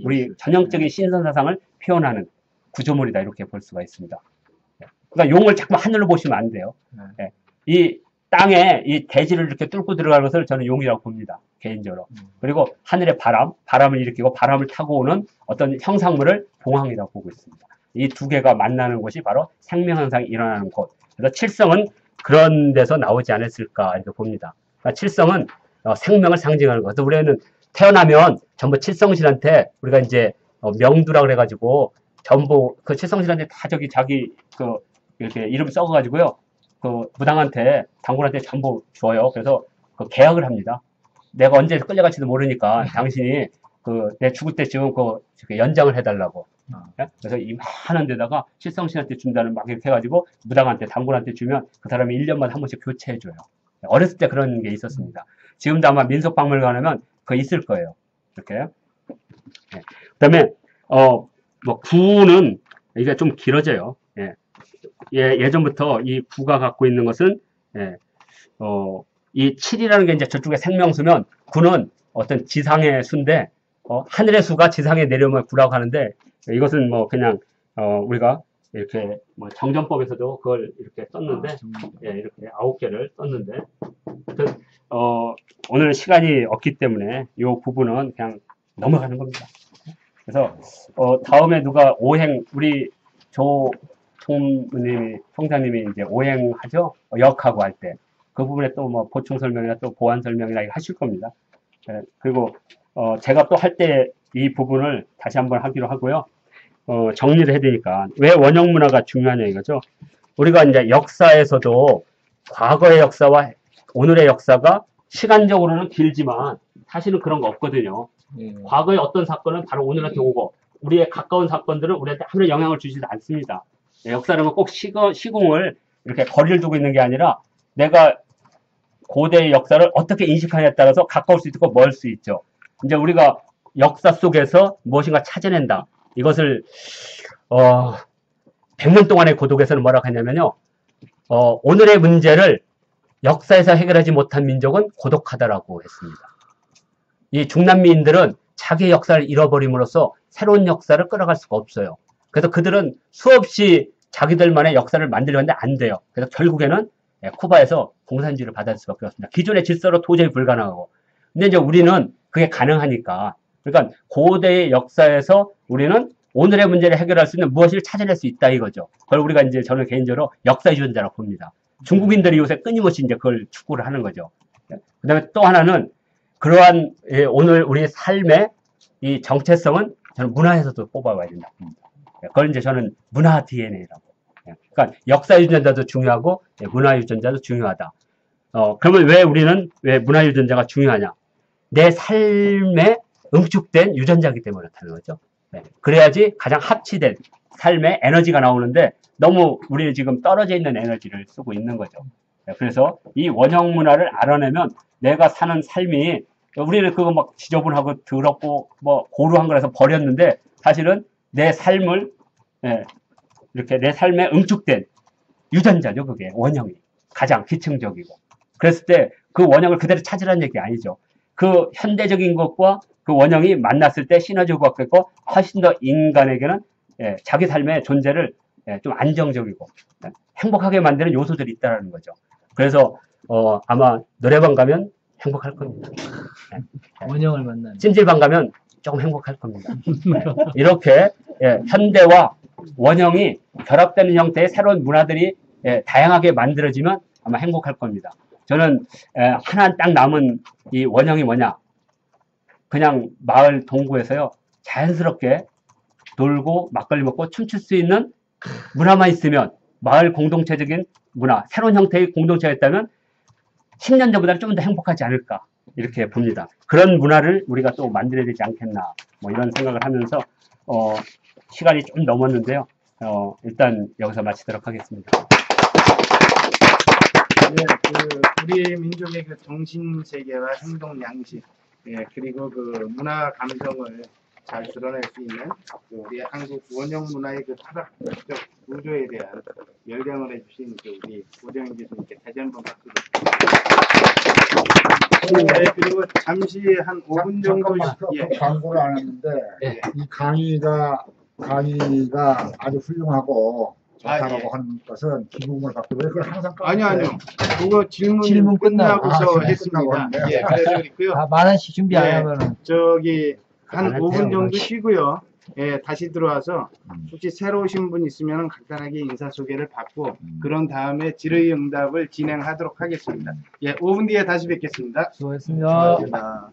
우리 전형적인 신선사상을 표현하는 구조물이다 이렇게 볼 수가 있습니다. 그러니까 용을 자꾸 하늘로 보시면 안 돼요. 이 땅에 이 대지를 이렇게 뚫고 들어가는 것을 저는 용이라고 봅니다. 개인적으로. 그리고 하늘의 바람을 일으키고 바람을 타고 오는 어떤 형상물을 봉황이라고 보고 있습니다. 이 두 개가 만나는 곳이 바로 생명현상이 일어나는 곳. 그래서 칠성은 그런 데서 나오지 않았을까 이렇게 봅니다. 그러니까 칠성은 생명을 상징하는 것. 그래서 우리는 태어나면 전부 칠성신한테 우리가 이제 명두라 그래가지고 전부 그 칠성신한테 다 저기 자기 그 이렇게 이름 써가지고요. 그 무당한테 당군한테 전부 줘요. 그래서 그 계약을 합니다. 내가 언제 끌려갈지도 모르니까 당신이 그 내 죽을 때쯤 그 연장을 해달라고. 그래서 이 많은 데다가 칠성신한테 준다는 막 이렇게 해가지고 무당한테 당군한테 주면 그 사람이 1년마다 한 번씩 교체해줘요. 어렸을 때 그런 게 있었습니다. 지금도 아마 민속박물관 가면 그거 있을 거예요. 이렇게. 그 다음에 뭐 구는 이게 좀 길어져요. 예전부터 이 구가 갖고 있는 것은 이 7이라는 게 이제 저쪽에 생명수면 구는 어떤 지상의 수인데 하늘의 수가 지상에 내려오면 구라고 하는데 이것은 뭐 그냥 우리가 이렇게 뭐 정전법에서도 그걸 이렇게 썼는데 이렇게 9개를 썼는데 오늘 시간이 없기 때문에 이 부분은 그냥 넘어가는 겁니다. 그래서 다음에 누가 오행 우리 총장님이 이제 오행하죠? 역하고 할 때. 그 부분에 또 뭐 보충 설명이나 또 보완 설명이나 하실 겁니다. 그리고, 제가 또 할 때 이 부분을 다시 한번 하기로 하고요. 정리를 해야 되니까. 왜 원형 문화가 중요하냐 이거죠? 우리가 이제 역사에서도 과거의 역사와 오늘의 역사가 시간적으로는 길지만 사실은 그런 거 없거든요. 과거의 어떤 사건은 바로 오늘한테 오고, 우리의 가까운 사건들은 우리한테 아무런 영향을 주지도 않습니다. 역사는 꼭 시공을 이렇게 거리를 두고 있는 게 아니라 내가 고대의 역사를 어떻게 인식하냐에 따라서 가까울 수 있고 멀 수 있죠. 이제 우리가 역사 속에서 무엇인가 찾아낸다. 이것을 100년 동안의 고독에서는 뭐라고 하냐면요. 오늘의 문제를 역사에서 해결하지 못한 민족은 고독하다라고 했습니다. 이 중남미인들은 자기의 역사를 잃어버림으로써 새로운 역사를 끌어갈 수가 없어요. 그래서 그들은 수없이 자기들만의 역사를 만들려는데 안 돼요. 그래서 결국에는 쿠바에서 공산주의를 받을 수밖에 없습니다. 기존의 질서로 도저히 불가능하고. 근데 이제 우리는 그게 가능하니까. 그러니까 고대의 역사에서 우리는 오늘의 문제를 해결할 수 있는 무엇을 찾아낼 수 있다 이거죠. 그걸 우리가 이제 저는 개인적으로 역사 유전자라고 봅니다. 중국인들이 요새 끊임없이 이제 그걸 추구를 하는 거죠. 그 다음에 또 하나는 그러한 오늘 우리 삶의 이 정체성은 저는 문화에서도 뽑아봐야 된다고 봅니다. 그걸 이제 저는 문화 DNA라고. 그러니까 역사 유전자도 중요하고 문화 유전자도 중요하다. 그러면 왜 문화 유전자가 중요하냐? 내 삶에 응축된 유전자이기 때문에 그렇다는 거죠. 그래야지 가장 합치된 삶의 에너지가 나오는데 너무 우리 지금 떨어져 있는 에너지를 쓰고 있는 거죠. 그래서 이 원형 문화를 알아내면 내가 사는 삶이 우리는 그거 막 지저분하고 더럽고 뭐 고루한 거라서 버렸는데 사실은 내 삶을 이렇게 내 삶에 응축된 유전자죠. 그게 원형이 가장 기층적이고 그랬을 때 그 원형을 그대로 찾으라는 얘기 아니죠. 그 현대적인 것과 그 원형이 만났을 때 시너지가 갖고 훨씬 더 인간에게는 자기 삶의 존재를 좀 안정적이고 행복하게 만드는 요소들이 있다는 거죠. 그래서 아마 노래방 가면 행복할 겁니다. 원형을 만나면 찜질방 가면 조금 행복할 겁니다. 이렇게 현대와 원형이 결합되는 형태의 새로운 문화들이 다양하게 만들어지면 아마 행복할 겁니다. 저는 하나 딱 남은 이 원형이 뭐냐? 그냥 마을 동구에서요 자연스럽게 놀고 막걸리 먹고 춤출 수 있는 문화만 있으면 마을 공동체적인 문화, 새로운 형태의 공동체가 있다면 10년 전보다는 좀 더 행복하지 않을까 이렇게 봅니다. 그런 문화를 우리가 또 만들어야 되지 않겠나 뭐 이런 생각을 하면서 시간이 좀 넘었는데요. 일단 여기서 마치도록 하겠습니다. 우리 민족의 그 정신 세계와 행동 양식, 그리고 그 문화 감성을 잘 드러낼 수 있는 그 우리 한국 원형 문화의 그 철학적 구조에 대한 열강을 해주신 그 우리 오정인 교수님께 다시 한번 박수 드립니다. 네, 그리고 잠시 한 5분 정도 광고를 안 했는데 예. 이 강의가 아주 훌륭하고 좋다라고 아, 예. 하는 것은 기쁨을 받고 왜 그걸 항상 아니요. 그거 질문 질문 끝나고. 끝나고서 아, 했습니다. 끝나고 예, 그래서 그랬고요. 다 만 원씩 준비 안 네. 하면은 저기 한 안 5분 할게요. 정도 쉬고요. 예, 다시 들어와서 음. 혹시 새로 오신 분 있으면 간단하게 인사소개를 받고 음. 그런 다음에 질의응답을 진행하도록 하겠습니다. 예, 5분 뒤에 다시 뵙겠습니다. 수고했습니다. 고맙습니다.